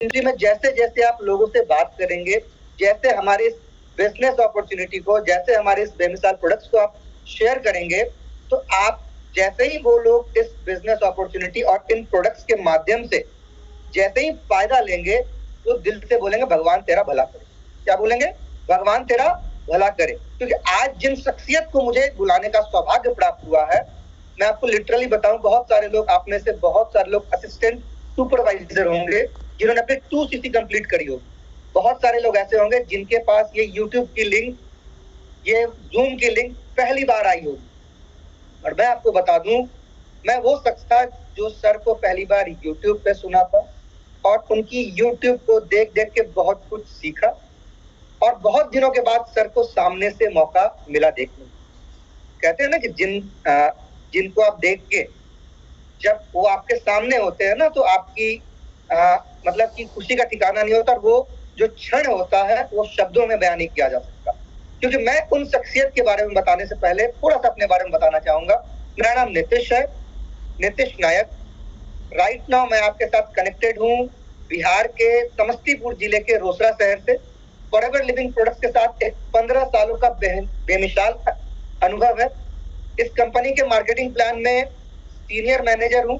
Industry में जैसे जैसे आप लोगों से बात करेंगे, जैसे हमारे इस बिजनेस अपॉर्चुनिटी को, जैसे हमारे इस बेमिसाल प्रोडक्ट्स को आप शेयर करेंगे, तो आप जैसे ही वो लोग इस बिजनेस अपॉर्चुनिटी और इन प्रोडक्ट्स के माध्यम से जैसे ही फायदा लेंगे, तो दिल से बोलेंगे भगवान तेरा भला करे। क्या बोलेंगे? भगवान तेरा भला करे। क्योंकि आज जिन शख्सियत को मुझे बुलाने का सौभाग्य प्राप्त हुआ है, मैं आपको लिटरली बताऊं, बहुत सारे लोग, आप में से बहुत सारे लोग असिस्टेंट सुपरवाइजर होंगे जिन्होंने अपनी 2cc कंप्लीट करी होगी। बहुत सारे लोग ऐसे होंगे जिनके पास ये यूट्यूब की लिंक, ये जूम की लिंक पहली बार आई होगी। और मैं आपको बता दूं, मैं वो शख्स था जो सर को पहली बार यूट्यूब पे सुना था और उनकी यूट्यूब को देख देख के बहुत कुछ सीखा, और बहुत दिनों के बाद सर को सामने से मौका मिला देखने। कहते हैं ना कि जिनको आप देख के जब वो आपके सामने होते हैं ना, तो आपकी मतलब कि खुशी का ठिकाना नहीं होता, और वो जो क्षण होता है वो शब्दों में बयान नहीं किया जा सकता। क्योंकि मैं उन शख्सियत के बारे में बताने से पहले थोड़ा सा अपने बारे में बताना चाहूंगा। मेरा नाम नितिश है, नितिश नायक। राइट नाउ मैं आपके साथ कनेक्टेड हूँ बिहार के समस्तीपुर जिले के रोसड़ा शहर से। फॉरएवर लिविंग प्रोडक्ट्स के साथ एक 15 सालों का बेमिसाल अनुभव है। इस कंपनी के मार्केटिंग प्लान में सीनियर मैनेजर हूँ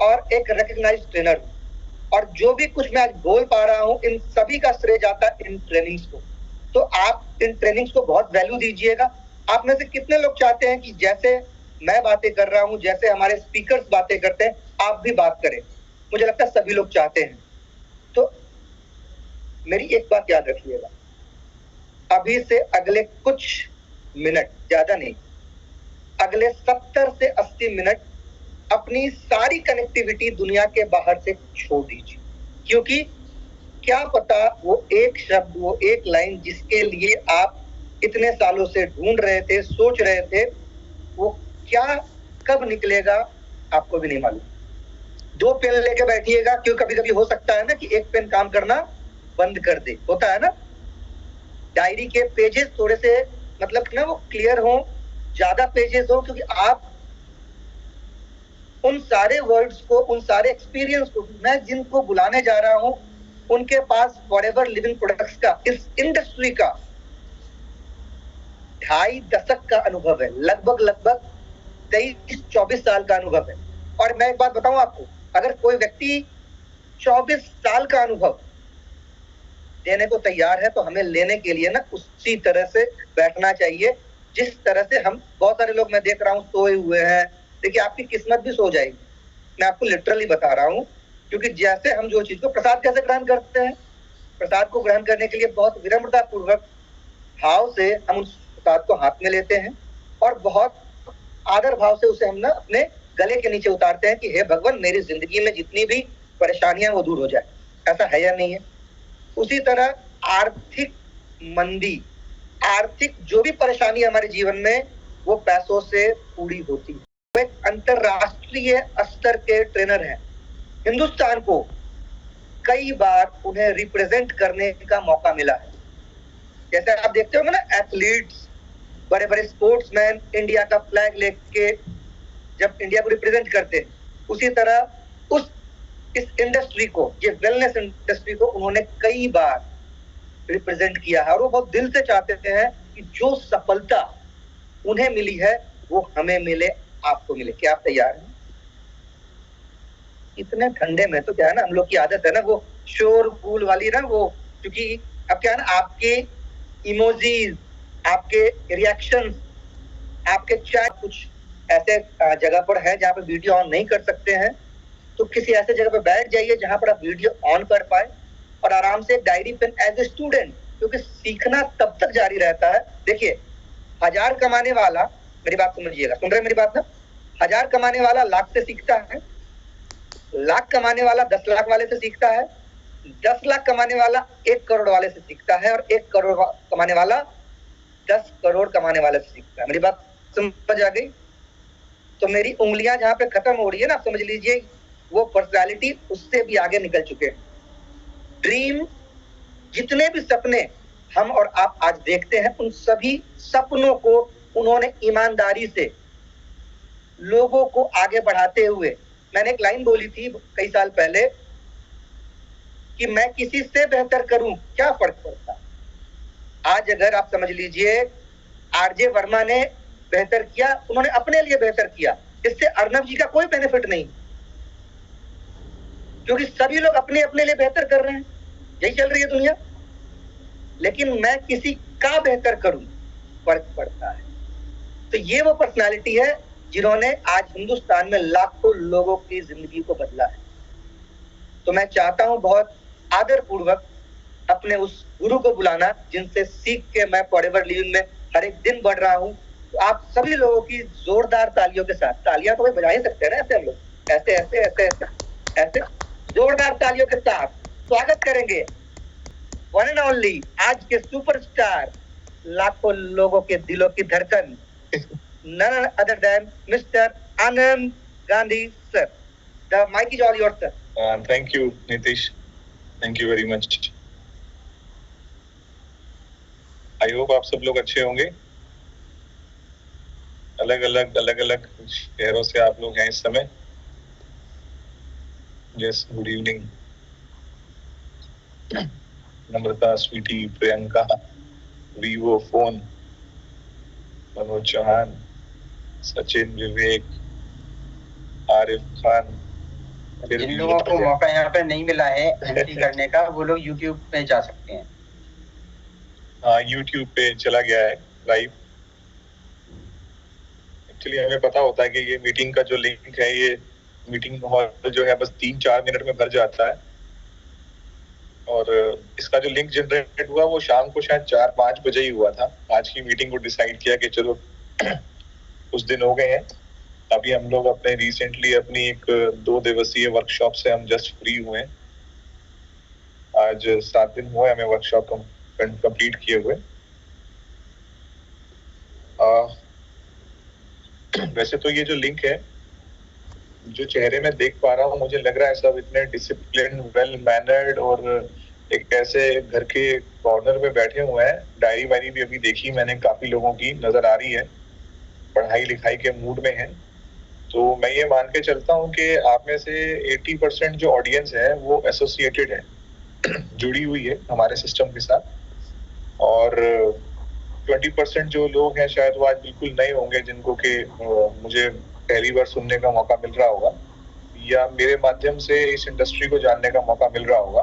और एक रिकग्नाइज्ड ट्रेनर हूँ। और जो भी कुछ मैं आज बोल पा रहा हूँ, इन सभी का श्रेय जाता है इन ट्रेनिंग्स को। तो आप इन ट्रेनिंग्स को बहुत वैल्यू दीजिएगा। आप में से कितने लोग चाहते हैं कि जैसे मैं बातें कर रहा हूँ, जैसे हमारे स्पीकर्स बातें करते हैं, आप भी बात करें? मुझे लगता है सभी लोग चाहते हैं। तो मेरी एक बात याद रखिएगा, अभी से अगले कुछ मिनट, ज्यादा नहीं, अगले 70 से 80 मिनट अपनी सारी कनेक्टिविटी दुनिया के बाहर से छोड़ दीजिए। क्योंकि क्या पता वो एक शब्द, वो एक लाइन जिसके लिए आप इतने सालों से ढूंढ रहे थे, सोच रहे थे, वो क्या कब निकलेगा आपको भी नहीं मालूम। 2 पेन लेके बैठिएगा, क्यों कभी कभी हो सकता है ना कि एक पेन काम करना बंद कर दे, होता है ना। डायरी के पेजेस थोड़े से मतलब ना वो क्लियर हो, ज्यादा पेजेस हो, क्योंकि आप उन सारे वर्ड्स को, उन सारे एक्सपीरियंस को, मैं जिनको बुलाने जा रहा हूं, उनके पास फॉरएवर लिविंग प्रोडक्ट्स का, इस इंडस्ट्री का 2.5 दशक का अनुभव है, लगभग 23-24 साल का अनुभव है। और मैं एक बात बताऊं आपको, अगर कोई व्यक्ति 24 साल का अनुभव देने को तैयार है, तो हमें लेने के लिए ना उसी तरह से बैठना चाहिए जिस तरह से हम, बहुत सारे लोग मैं देख रहा हूं सोए हुए हैं। देखिए, आपकी किस्मत भी सो जाएगी, मैं आपको लिटरली बता रहा हूं। क्योंकि जैसे हम जो चीज को, प्रसाद कैसे ग्रहण करते हैं, प्रसाद को ग्रहण करने के लिए बहुत विनम्रता पूर्वक भाव से हम उस प्रसाद को हाथ में लेते हैं और बहुत आदर भाव से उसे हम ना अपने गले के नीचे उतारते हैं कि हे भगवान, मेरी जिंदगी में जितनी भी परेशानियां वो दूर हो जाए। ऐसा है या नहीं है? उसी तरह आर्थिक मंदी, आर्थिक जो भी परेशानी हमारे जीवन में, वो पैसों से पूरी होती है। वो एक अंतरराष्ट्रीय स्तर के ट्रेनर हैं। हिंदुस्तान को कई बार उन्हें रिप्रेजेंट करने का मौका मिला है। जैसे आप देखते होंगे ना, एथलीट्स, बड़े बड़े स्पोर्ट्समैन इंडिया का फ्लैग लेके जब इंडिया को रिप्रेजेंट करते हैं, उसी तरह इस इंडस्ट्री को, ये वेलनेस इंडस्ट्री को उन्होंने कई बार रिप्रेजेंट किया है। और वो बहुत दिल से चाहते हैं कि जो सफलता उन्हें मिली है वो हमें मिले, आपको मिले। क्या आप तैयार हैं? इतने ठंडे में तो क्या है ना, हम लोग की आदत है ना वो शोर कूल वाली ना, वो क्योंकि अब क्या है ना, आपके इमोजीज, आपके रिएक्शन, आपके चैट कुछ ऐसे जगह पर है जहाँ पे वीडियो ऑन नहीं कर सकते हैं, तो किसी ऐसे जगह पे बैठ जाइए जहां पर आप वीडियो ऑन कर पाए और आराम से diary pen as a student, क्योंकि सीखना तब तक जारी रहता है। देखिए, 1000 कमाने वाला, मेरी बात समझिएगा, सुन रहे मेरी बात ना, 1000 कमाने वाला लाख से सीखता है, लाख कमाने वाला 10 लाख वाले से सीखता है, 10 लाख कमाने वाला 1 करोड़ वाले से सीखता है, और 1 करोड़ कमाने वाला 10 करोड़ कमाने वाले से सीखता है। मेरी बात समझ आ गई? तो मेरी उंगलियां जहां पे खत्म हो रही है ना, आप समझ लीजिए वो पर्सनालिटी उससे भी आगे निकल चुके हैं। ड्रीम, जितने भी सपने हम और आप आज देखते हैं, उन सभी सपनों को उन्होंने ईमानदारी से लोगों को आगे बढ़ाते हुए, मैंने एक लाइन बोली थी कई साल पहले, कि मैं किसी से बेहतर करूं, क्या फर्क पड़ता है। आज अगर आप समझ लीजिए आरजे वर्मा ने बेहतर किया, उन्होंने अपने लिए बेहतर किया, इससे अर्नब जी का कोई बेनिफिट नहीं, क्योंकि सभी लोग अपने अपने लिए बेहतर कर रहे हैं, यही चल रही है दुनिया। लेकिन मैं किसी का बेहतर करूं, फर्क पड़ता है। तो ये वो पर्सनालिटी है जिन्होंने आज हिंदुस्तान में लाखों लोगों की जिंदगी को बदला है। तो मैं चाहता हूं बहुत आदरपूर्वक अपने उस गुरु को बुलाना जिनसे सीख के मैं फॉरएवर लिविंग में हर एक दिन बढ़ रहा हूं। तो आप सभी लोगों की जोरदार तालियों के साथ, तालियां तो भाई बजा ही सकते हैं ना ऐसे हम लोग, ऐसे ऐसे ऐसे ऐसे ऐसे जोरदार तालियों के साथ स्वागत करेंगे वन एंड ओनली आज के सुपरस्टार, लाखों लोगों के दिलों की धड़कन, none other than Mr. Anand Gandhi sir. The mic is all yours sir. Thank you Nitish, thank you very much. I hope आप सब लोग अच्छे होंगे। अलग अलग शहरों से आप लोग हैं इस समय। Yes, good evening. नम्रता, स्वीटी, प्रियंका, वीवो फोन, मनोज चौहान, सचिन, विवेक, आरिफ खान। जिन लोगों को मौका यहाँ पे नहीं मिला है एंट्री करने का, वो लोग YouTube पे जा सकते हैं। हाँ, YouTube पे चला गया है लाइव। एक्चुअली हमें पता होता है कि ये मीटिंग का जो लिंक है, ये मीटिंग हॉल जो है बस 3-4 मिनट में भर जाता है, और इसका जो लिंक जनरेट हुआ वो शाम को शायद 4-5 बजे ही हुआ था। आज की मीटिंग को डिसाइड किया कि चलो कुछ दिन हो गए हैं, अभी हम लोग अपने रिसेंटली अपनी एक 2 दिवसीय वर्कशॉप से हम जस्ट फ्री हुए हैं। आज 7 दिन हुए हमें वर्कशॉप कंप्लीट किए हुए। वैसे तो ये जो लिंक है, जो चेहरे में देख पा रहा हूँ, मुझे लग रहा है सब इतने डिसिप्लिन, वेल मैनर्ड और एक ऐसे घर के कॉर्नर में बैठे हुए हैं। डायरी वायरी भी अभी देखी मैंने, काफी लोगों की नजर आ रही है, पढ़ाई लिखाई के मूड में है। तो मैं ये मान के चलता हूँ कि आप में से 80% जो ऑडियंस है वो एसोसिएटेड है, जुड़ी हुई है हमारे सिस्टम के साथ, और 20% जो लोग हैं शायद वो आज बिल्कुल नए होंगे, जिनको कि मुझे पहली बार सुनने का मौका मिल रहा होगा या मेरे माध्यम से इस इंडस्ट्री को जानने का मौका मिल रहा होगा।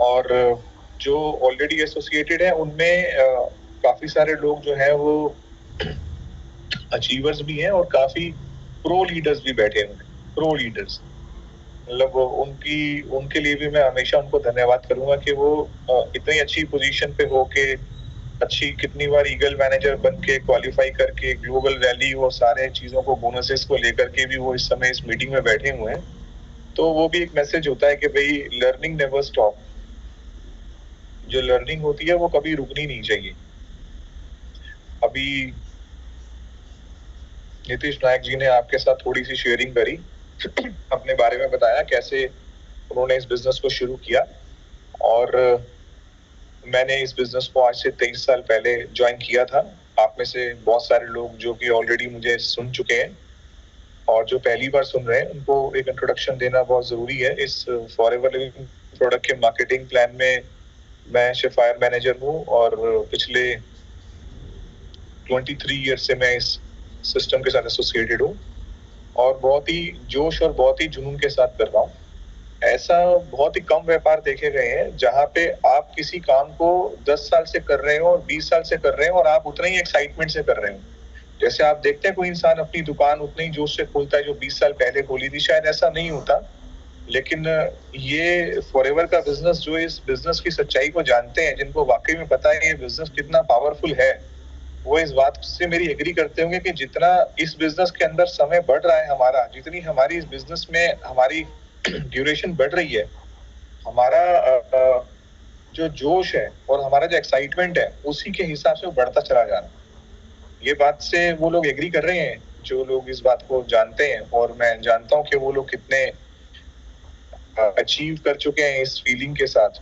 और जो ऑलरेडी एसोसिएटेड है उनमें काफी सारे लोग जो हैं वो अचीवर्स भी हैं और काफी प्रो लीडर्स भी बैठे हुए हैं। प्रो लीडर्स मतलब उनके लिए भी मैं हमेशा उनको धन्यवाद करूंगा कि वो इतनी अच्छी पोजीशन पे हो के, अच्छी कितनी बार ईगल मैनेजर बन के क्वालिफाई करके ग्लोबल रैली और सारे चीजों को, बोनसेस को लेकर के भी वो इस समय इस मीटिंग में बैठे हुए हैं। तो वो भी एक मैसेज होता है कि भाई लर्निंग नेवर स्टॉप। जो लर्निंग होती है वो कभी रुकनी नहीं चाहिए। अभी नीतीश नायक जी ने आपके साथ थोड़ी सी शेयरिंग करी, अपने बारे में बताया कैसे उन्होंने इस बिजनेस को शुरू किया, और मैंने इस बिजनेस को आज से 23 साल पहले ज्वाइन किया था। आप में से बहुत सारे लोग जो कि ऑलरेडी मुझे सुन चुके हैं और जो पहली बार सुन रहे हैं, उनको एक इंट्रोडक्शन देना बहुत जरूरी है। इस फॉरएवर लिविंग प्रोडक्ट के मार्केटिंग प्लान में मैं शेफायर मैनेजर हूँ और पिछले 23 ईयर से मैं इस सिस्टम के साथ एसोसिएटेड हूँ और बहुत ही जोश और बहुत ही जुनून के साथ कर रहा हूँ। ऐसा बहुत ही कम व्यापार देखे गए हैं जहाँ पे आप किसी काम को 10 साल से कर रहे हो और 20 साल से कर रहे हो और आप उतने ही एक्साइटमेंट से कर रहे हो। जैसे आप देखते हैं कोई इंसान अपनी दुकान उतने ही जोश से खोलता है जो 20 साल पहले खोली थी, शायद ऐसा नहीं होता। लेकिन ये फॉरएवर का बिजनेस, जो इस बिजनेस की सच्चाई को जानते हैं, जिनको वाकई में पता है ये बिजनेस कितना पावरफुल है, वो इस बात से मेरी एग्री करते होंगे कि जितना इस बिजनेस के अंदर समय बढ़ रहा है हमारा, जितनी हमारी इस बिजनेस में हमारी ड्यूरेशन बढ़ रही है, हमारा जो जोश है और हमारा जो एक्साइटमेंट है उसी के हिसाब से वो बढ़ता चला जा रहा है। ये बात से वो लोग एग्री कर रहे हैं जो लोग इस बात को जानते हैं, और मैं जानता हूँ कि वो लोग कितने अचीव कर चुके हैं इस फीलिंग के साथ।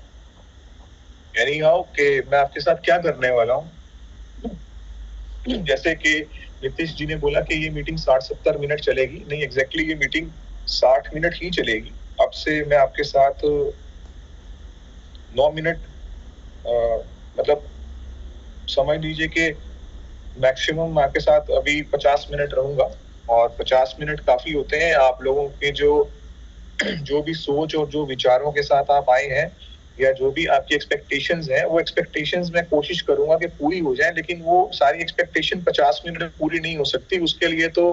यानी हाउ कि मैं आपके साथ क्या करने वाला हूँ, जैसे कि नीतीश जी ने बोला कि ये मीटिंग 60-70 मिनट चलेगी, नहीं एग्जैक्टली ये मीटिंग 60 मिनट ही चलेगी। अब मैं आपके साथ 9 मिनट मतलब समझ लीजिए कि मैक्सिमम आपके साथ अभी 50 मिनट रहूंगा, और 50 मिनट काफी होते हैं आप लोगों के जो भी सोच और जो विचारों के साथ आप आए हैं, या जो भी आपकी एक्सपेक्टेशंस हैं, वो एक्सपेक्टेशंस मैं कोशिश करूंगा कि पूरी हो जाए, लेकिन वो सारी एक्सपेक्टेशन 50 मिनट में पूरी नहीं हो सकती। उसके लिए तो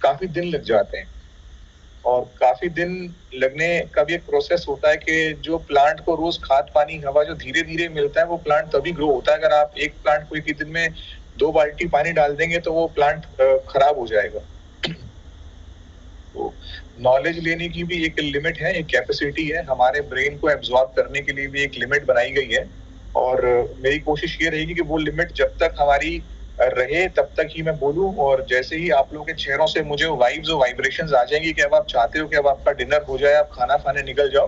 काफी दिन लग जाते हैं, और काफी दिन लगने का भी एक प्रोसेस होता है कि जो प्लांट को रोज खाद पानी हवा जो धीरे धीरे मिलता है, वो प्लांट तभी ग्रो होता है। अगर आप एक प्लांट को एक ही दिन में 2 बाल्टी पानी डाल देंगे तो वो प्लांट खराब हो जाएगा। तो नॉलेज लेने की भी एक लिमिट है, एक कैपेसिटी है, हमारे ब्रेन को एब्जॉर्ब करने के लिए भी एक लिमिट बनाई गई है, और मेरी कोशिश ये रहेगी कि वो लिमिट जब तक हमारी रहे तब तक ही मैं बोलूं। और जैसे ही आप लोगों के चेहरों से मुझे वाइब्स और वाइब्रेशंस आ जाएंगी कि अब आप चाहते हो कि अब आपका डिनर हो जाए, आप खाना खाने निकल जाओ,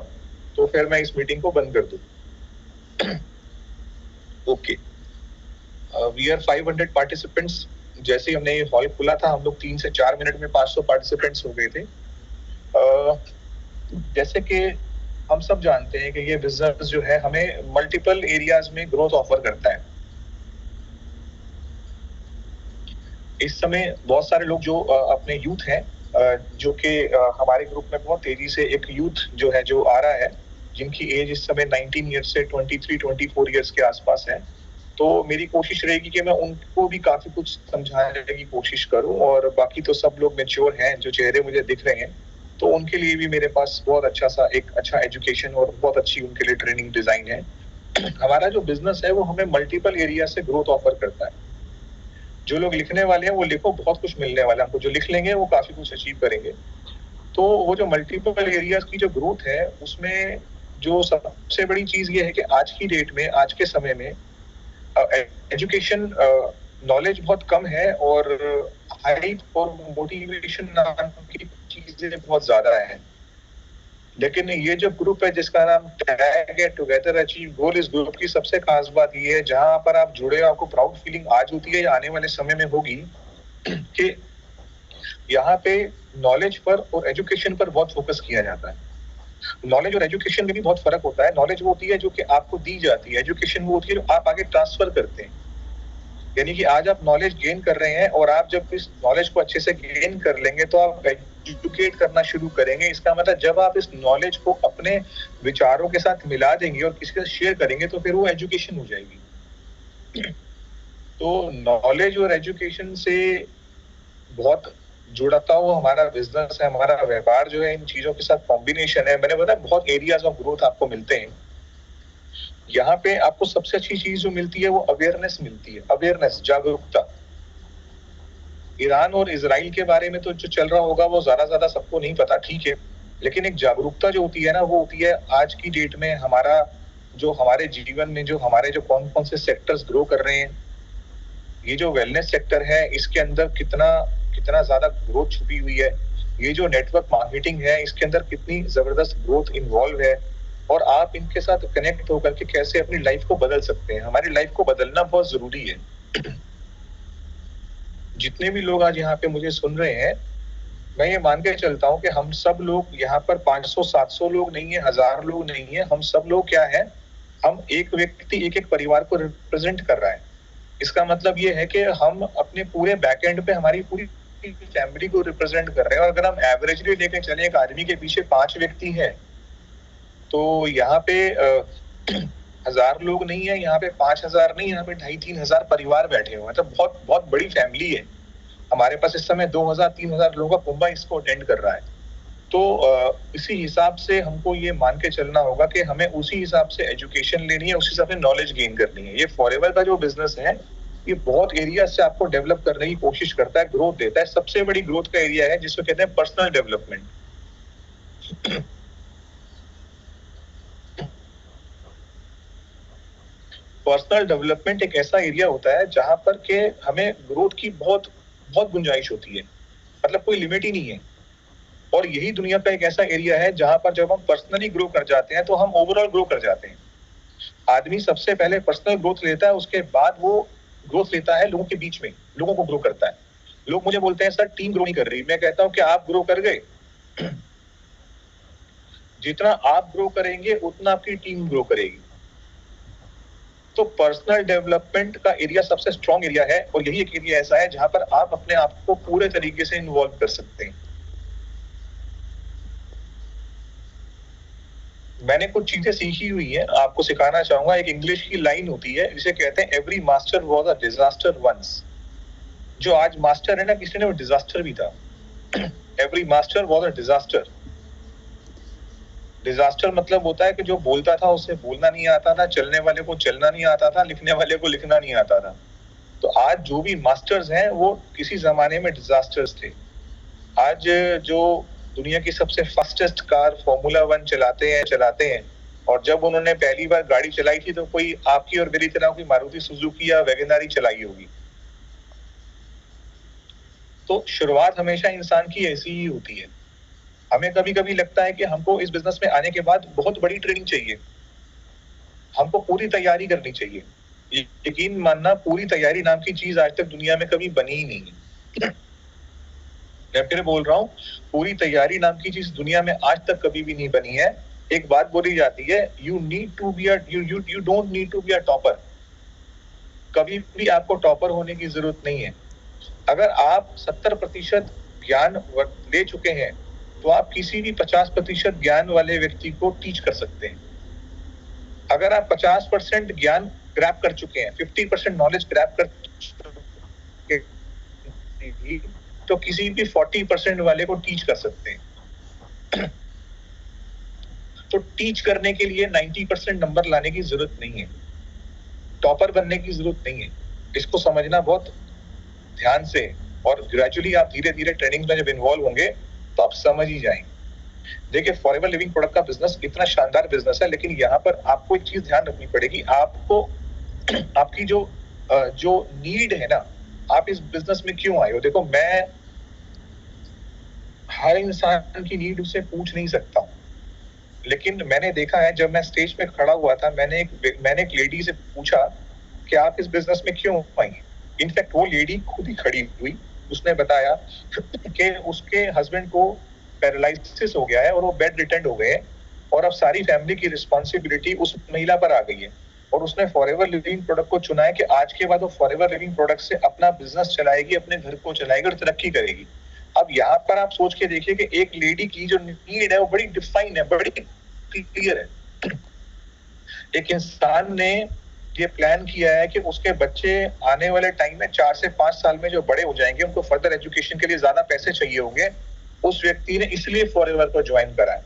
तो फिर मैं इस मीटिंग को बंद कर दूं। Okay, we are 500 participants. जैसे ही हमने ये हॉल खुला था, हम लोग 3 से 4 मिनट में 500 पार्टिसिपेंट्स हो गए थे। जैसे कि हम सब जानते हैं कि ये बिजनेस जो है हमें मल्टीपल एरियाज में ग्रोथ ऑफर करता है। इस समय बहुत सारे लोग जो अपने यूथ हैं, जो कि हमारे ग्रुप में बहुत तेजी से एक यूथ जो है जो आ रहा है, जिनकी एज इस समय 19 ईयर्स से 23-24 ईयर्स के आसपास है। तो मेरी कोशिश रहेगी कि मैं उनको भी काफी कुछ समझाने की कोशिश करूं, और बाकी तो सब लोग मैच्योर हैं जो चेहरे मुझे दिख रहे हैं, तो उनके लिए भी मेरे पास बहुत अच्छा एजुकेशन और बहुत अच्छी उनके लिए ट्रेनिंग डिजाइन है। हमारा जो बिजनेस है वो हमें मल्टीपल एरिया से ग्रोथ ऑफर करता है। जो लोग लिखने वाले हैं वो लिखो, बहुत कुछ मिलने वाला है हमको। जो लिख लेंगे वो काफी कुछ अचीव करेंगे। तो वो जो मल्टीपल एरियाज की जो ग्रोथ है, उसमें जो सबसे बड़ी चीज ये है कि आज की डेट में, आज के समय में एजुकेशन नॉलेज बहुत कम है, और हाइप और मोटिवेशन नाम की चीजें बहुत ज्यादा है। लेकिन ये जो ग्रुप है जिसका नाम टैग है टुगेदर अचीव गोल, इस ग्रुप की सबसे खास बात ये है, जहां पर आप जुड़े हो आपको प्राउड फीलिंग आज होती है या आने वाले समय में होगी, कि यहाँ पे नॉलेज पर और एजुकेशन पर बहुत फोकस किया जाता है। नॉलेज और एजुकेशन में भी बहुत फर्क होता है। नॉलेज वो होती है जो कि आपको दी जाती है, एजुकेशन वो होती है जो आप आगे ट्रांसफर करते हैं। यानी कि आज आप नॉलेज गेन कर रहे हैं, और आप जब इस नॉलेज को अच्छे से गेन कर लेंगे तो आप एजुकेट करना शुरू करेंगे। इसका मतलब जब आप इस नॉलेज को अपने विचारों के साथ मिला देंगे और किसी के साथ शेयर करेंगे तो फिर वो एजुकेशन हो जाएगी। तो नॉलेज और एजुकेशन से बहुत जुड़ता हुआ हमारा बिजनेस है, हमारा व्यापार जो है इन चीजों के साथ कॉम्बिनेशन है। मैंने बताया बहुत एरियाज ऑफ ग्रोथ आपको मिलते हैं। यहाँ पे आपको सबसे अच्छी चीज जो मिलती है वो अवेयरनेस मिलती है, अवेयरनेस, जागरूकता। ईरान और इजराइल के बारे में तो जो चल रहा होगा वो ज्यादा सबको नहीं पता, ठीक है, लेकिन एक जागरूकता जो होती है ना, वो होती है आज की डेट में हमारे जीवन में जो हमारे जो कौन कौन से सेक्टर्स ग्रो कर रहे हैं। ये जो वेलनेस सेक्टर है, इसके अंदर कितना ज्यादा ग्रोथ छुपी हुई है। ये जो नेटवर्क मार्केटिंग है, इसके अंदर कितनी जबरदस्त ग्रोथ इन्वॉल्व है, और आप इनके साथ कनेक्ट होकर के कैसे अपनी लाइफ को बदल सकते हैं। हमारी लाइफ को बदलना बहुत जरूरी है। जितने भी लोग आज यहाँ पे मुझे सुन रहे हैं, मैं ये मान के चलता हूँ कि हम सब लोग यहाँ पर 500-700 लोग नहीं है, 1000 लोग नहीं है, हम सब लोग क्या है, हम एक व्यक्ति एक परिवार को रिप्रेजेंट कर रहा है। इसका मतलब ये है कि हम अपने पूरे बैकएंड पे हमारी पूरी फैमिली को रिप्रेजेंट कर रहे हैं। और अगर हम एवरेजली लेके चले, एक आदमी के पीछे 5 व्यक्ति हैं, तो यहाँ पे 1000 लोग नहीं है, यहाँ पे 5000 नहीं, यहाँ पे 2500-3000 परिवार बैठे हुए हैं। मतलब बहुत बहुत बड़ी फैमिली है। हमारे पास इस समय 2000-3000 लोगों का कुंभा इसको अटेंड कर रहा है। तो इसी हिसाब से हमको ये मान के चलना होगा कि हमें उसी हिसाब से एजुकेशन लेनी है, उसी हिसाब से नॉलेज गेन करनी है। ये फॉरएवर का जो बिजनेस है, ये बहुत एरिया से आपको डेवलप करने की कोशिश करता है, ग्रोथ देता है। सबसे बड़ी ग्रोथ का एरिया है जिसको कहते हैं पर्सनल डेवलपमेंट। पर्सनल डेवलपमेंट एक ऐसा एरिया होता है जहां पर के हमें ग्रोथ की बहुत बहुत गुंजाइश होती है, मतलब कोई लिमिट ही नहीं है। और यही दुनिया का एक ऐसा एरिया है जहां पर जब हम पर्सनली ग्रो कर जाते हैं तो हम ओवरऑल ग्रो कर जाते हैं। आदमी सबसे पहले पर्सनल ग्रोथ लेता है, उसके बाद वो ग्रोथ लेता है लोगों के बीच में, लोगों को ग्रो करता है। लोग मुझे बोलते हैं सर टीम ग्रो नहीं कर रही, मैं कहता हूं कि आप ग्रो कर गए। जितना आप ग्रो करेंगे उतना आपकी टीम ग्रो करेगी। तो पर्सनल डेवलपमेंट का एरिया सबसे स्ट्रॉन्ग एरिया है, और यही एक एरिया ऐसा है जहां पर आप अपने आप को पूरे तरीके से इन्वॉल्व कर सकते हैं। मैंने कुछ चीजें सीखी हुई है, आपको सिखाना चाहूंगा। एक इंग्लिश की लाइन होती है जिसे कहते हैं every master was a disaster once. जो आज मास्टर है ना, किसी ने वो डिजास्टर भी था। Every master was a disaster. Disaster मतलब होता है कि जो बोलता था उसे बोलना नहीं आता था, चलने वाले को चलना नहीं आता था, लिखने वाले को लिखना नहीं आता था। तो आज जो भी मास्टर्स हैं वो किसी जमाने में डिजास्टर्स थे। आज जो दुनिया की सबसे फास्टेस्ट कार फॉर्मूला 1 चलाते हैं, और जब उन्होंने पहली बार गाड़ी चलाई थी तो कोई आपकी और मेरी तरह कोई मारुति सुजुकी या वैगनआर चलाई होगी। तो शुरुआत हमेशा इंसान की ऐसी ही होती है। हमें कभी कभी लगता है कि हमको इस बिजनेस में आने के बाद बहुत बड़ी ट्रेनिंग चाहिए, हमको पूरी तैयारी करनी चाहिए। यकीन मानना, पूरी तैयारी नाम की चीज आज तक दुनिया में कभी बनी ही नहीं है। मैं फिर बोल रहा हूँ, पूरी तैयारी नाम की चीज दुनिया में आज तक कभी भी नहीं बनी है। एक बात बोली जाती है, you don't need to be a topper. कभी भी आपको टॉपर होने की जरूरत नहीं है। अगर आप 70% ज्ञान ले चुके हैं तो आप किसी भी 50% ज्ञान वाले व्यक्ति को टीच कर सकते हैं। अगर आप 50% ज्ञान ग्रैब कर चुके हैं, 50% नॉलेज ग्रैब कर चुके हैं, तो किसी भी 40% वाले को टीच कर सकते हैं। तो टीच करने के लिए 90% नंबर लाने की जरूरत नहीं है, टॉपर बनने की जरूरत नहीं है। इसको समझना बहुत ध्यान से, और ग्रेजुअली आप धीरे धीरे ट्रेनिंग में जब इन्वॉल्व होंगे तो आप समझ ही जाएंगे। देखिए, फॉरएवर लिविंग प्रोडक्ट का बिजनेस इतना शानदार बिजनेस है, लेकिन यहाँ पर आपको एक चीज ध्यान रखनी पड़ेगी। आपको आपकी जो नीड है ना, आप इस बिजनेस में क्यों आए हो। देखो, मैं हर इंसान की नीड उसे पूछ नहीं सकता, लेकिन मैंने देखा है, जब मैं स्टेज पे खड़ा हुआ था, मैंने एक लेडी से पूछा कि आप इस बिजनेस में क्यों आई। इनफैक्ट वो लेडी खुद ही खड़ी हुई, उसने बताया कि उसके हस्बैंड को पैरालिसिस हो गया है और वो बेड रिटेंड हो गए हैं, और अब सारी फैमिली की रिस्पॉन्सिबिलिटी उस महिला पर आ गई है। और उसने फॉरएवर लिविंग प्रोडक्ट को चुना है कि आज के बाद वो फॉरएवर लिविंग प्रोडक्ट से अपना बिजनेस चलाएगी, अपने घर को चलाएगी और तरक्की करेगी। अब यहाँ पर आप सोच के देखिए कि एक लेडी की जो नीड है वो बड़ी डिफाइन है, बड़ी क्लियर है। एक इंसान ने ये प्लान किया है कि उसके बच्चे आने वाले टाइम में 4 से 5 साल में जो बड़े हो जाएंगे, उनको फर्दर एजुकेशन के लिए ज्यादा पैसे चाहिए होंगे। उस व्यक्ति ने इसलिए फॉरएवर को ज्वाइन करा है।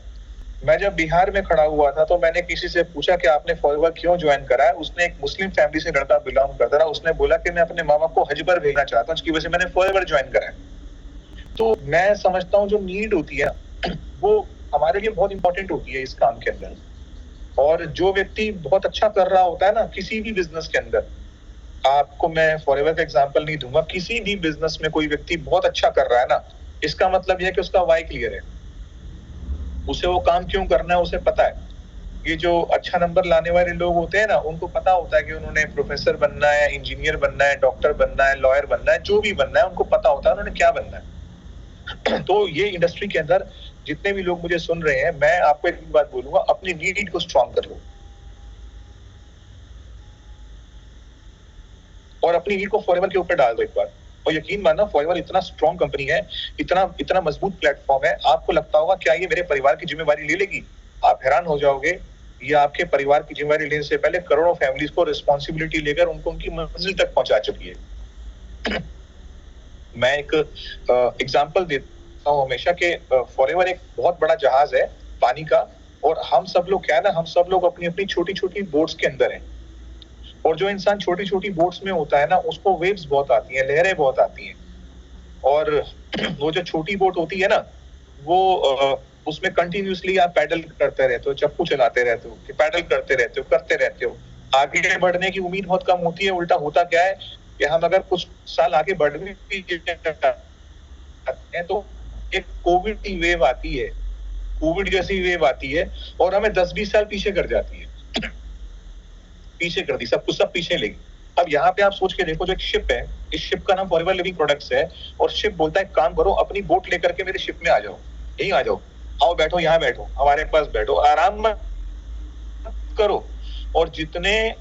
मैं जब बिहार में खड़ा हुआ था तो मैंने किसी से पूछा कि आपने फॉरएवर क्यों ज्वाइन करा है। उसने, एक मुस्लिम फैमिली से लड़का बिलोंग करता था, उसने बोला कि मैं अपने माँ बाप को हज पर भेजना चाहता हूँ, इसकी वजह से मैंने फॉरएवर ज्वाइन करा है। तो मैं समझता हूँ जो नीड होती है वो हमारे लिए बहुत इंपॉर्टेंट होती है इस काम के अंदर। और जो व्यक्ति बहुत अच्छा कर रहा होता है ना किसी भी बिजनेस के अंदर, आपको मैं फॉरएवर का एग्जांपल नहीं दूंगा, किसी भी बिजनेस में कोई व्यक्ति बहुत अच्छा कर रहा है ना, इसका मतलब यह है कि उसका वाई क्लियर है, उसे वो काम क्यों करना है उसे पता है। ये जो अच्छा नंबर लाने वाले लोग होते हैं ना, उनको पता होता है कि उन्होंने प्रोफेसर बनना है, इंजीनियर बनना है, डॉक्टर बनना है, लॉयर बनना है, जो भी बनना है उनको पता होता है उन्होंने क्या बनना है। तो ये इंडस्ट्री के अंदर जितने भी लोग मुझे सुन रहे हैं, मैं आपको एक बात बोलूंगा, अपनी नीड को स्ट्रॉन्ग कर लो और अपनी नीड को फॉरएवर के ऊपर डाल दो एक बार। और यकीन मानना, फॉरएवर इतना स्ट्रॉन्ग कंपनी है, इतना मजबूत प्लेटफॉर्म है, आपको लगता होगा क्या ये मेरे परिवार की जिम्मेवारी ले लेगी। आप हैरान हो जाओगे, ये आपके परिवार की जिम्मेवारी लेने से पहले करोड़ों फैमिलीज को रिस्पॉन्सिबिलिटी लेकर उनको उनकी मंजिल तक पहुंचा चुकी है। मैं एक एग्जाम्पल देता हूँ हमेशा कि फॉरएवर एक बहुत बड़ा जहाज है पानी का, और हम सब लोग क्या है ना, हम सब लोग अपनी अपनी छोटी छोटी बोट्स के अंदर हैं। और जो इंसान छोटी छोटी बोट्स में होता है ना, उसको वेव्स बहुत आती हैं, लहरें बहुत आती हैं। और वो जो छोटी बोट होती है ना, वो उसमें कंटिन्यूसली आप पैडल करते रहते हो, चप्पू चलाते रहते हो, पैडल करते रहते हो, आगे बढ़ने की उम्मीद बहुत कम होती है। उल्टा होता क्या है कि हम अगर कुछ साल आगे बढ़ भी हैं तो एक कोविड की वेव आती है, कोविड जैसी वेव आती है और हमें 10-20 साल पीछे कर जाती है, पीछे कर दी, सब कुछ सब पीछे लेगी। अब यहाँ पे आप सोच के देखो, जो एक शिप है, इस शिप का नाम फॉरएवर लिविंग प्रोडक्ट्स है, और शिप बोलता है काम करो, अपनी बोट लेकर के मेरे शिप में आ जाओ, यहीं आ जाओ। आओ बैठो, यहाँ बैठो, हमारे पास बैठो, आराम मत करो। और जितने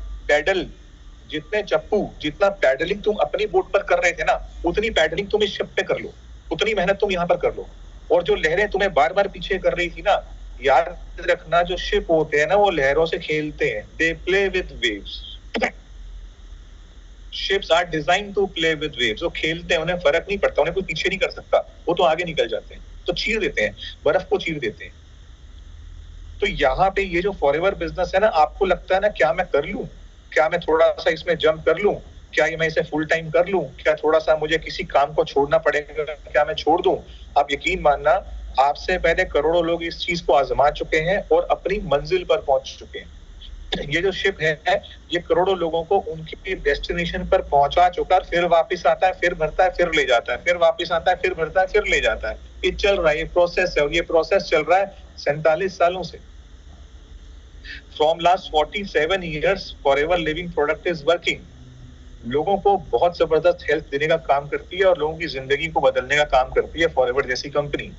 चप्पू, जितना पैडलिंग तुम अपनी बोट पर कर रहे थे ना, उतनी पैडलिंग तुम इस शिप पे कर लो, उतनी मेहनत तुम यहाँ पर कर लो। और जो लहरें तुम्हें बार बार पीछे कर रही थी ना, याद रखना, जो शिप होते हैं ना वो लहरों से खेलते हैं, they play with waves. Ships are design to play with waves. वो खेलते हैं, उन्हें फर्क नहीं पड़ता, उन्हें कोई पीछे नहीं कर सकता, वो तो आगे निकल जाते हैं, तो चीर देते हैं, बर्फ को चीर देते हैं। तो यहाँ पे ये जो फॉरएवर बिजनेस है ना, आपको लगता है ना क्या मैं कर लूं, क्या मैं थोड़ा सा इसमें जंप कर लूं, क्या ये मैं इसे फुल टाइम कर लूं, क्या थोड़ा सा मुझे किसी काम को छोड़ना पड़ेगा, क्या मैं छोड़ दूं? आप यकीन मानना, आपसे पहले करोड़ों लोग इस चीज को आजमा चुके हैं और अपनी मंजिल पर पहुंच चुके हैं। ये जो शिप है, ये करोड़ों लोगों को उनकी डेस्टिनेशन पर पहुंचा चुका, फिर वापस आता है, फिर भरता है, फिर ले जाता है, फिर वापस आता है, फिर भरता है, फिर ले जाता है। ये चल रहा है, ये प्रोसेस है, और ये प्रोसेस चल रहा है 47 सालों से। From last 47 years, Forever Living Product is working. लोगों को बहुत जबरदस्त हेल्थ देने का काम करती है और लोगों की जिंदगी को बदलने का काम करती है फॉरएवर जैसी कंपनी।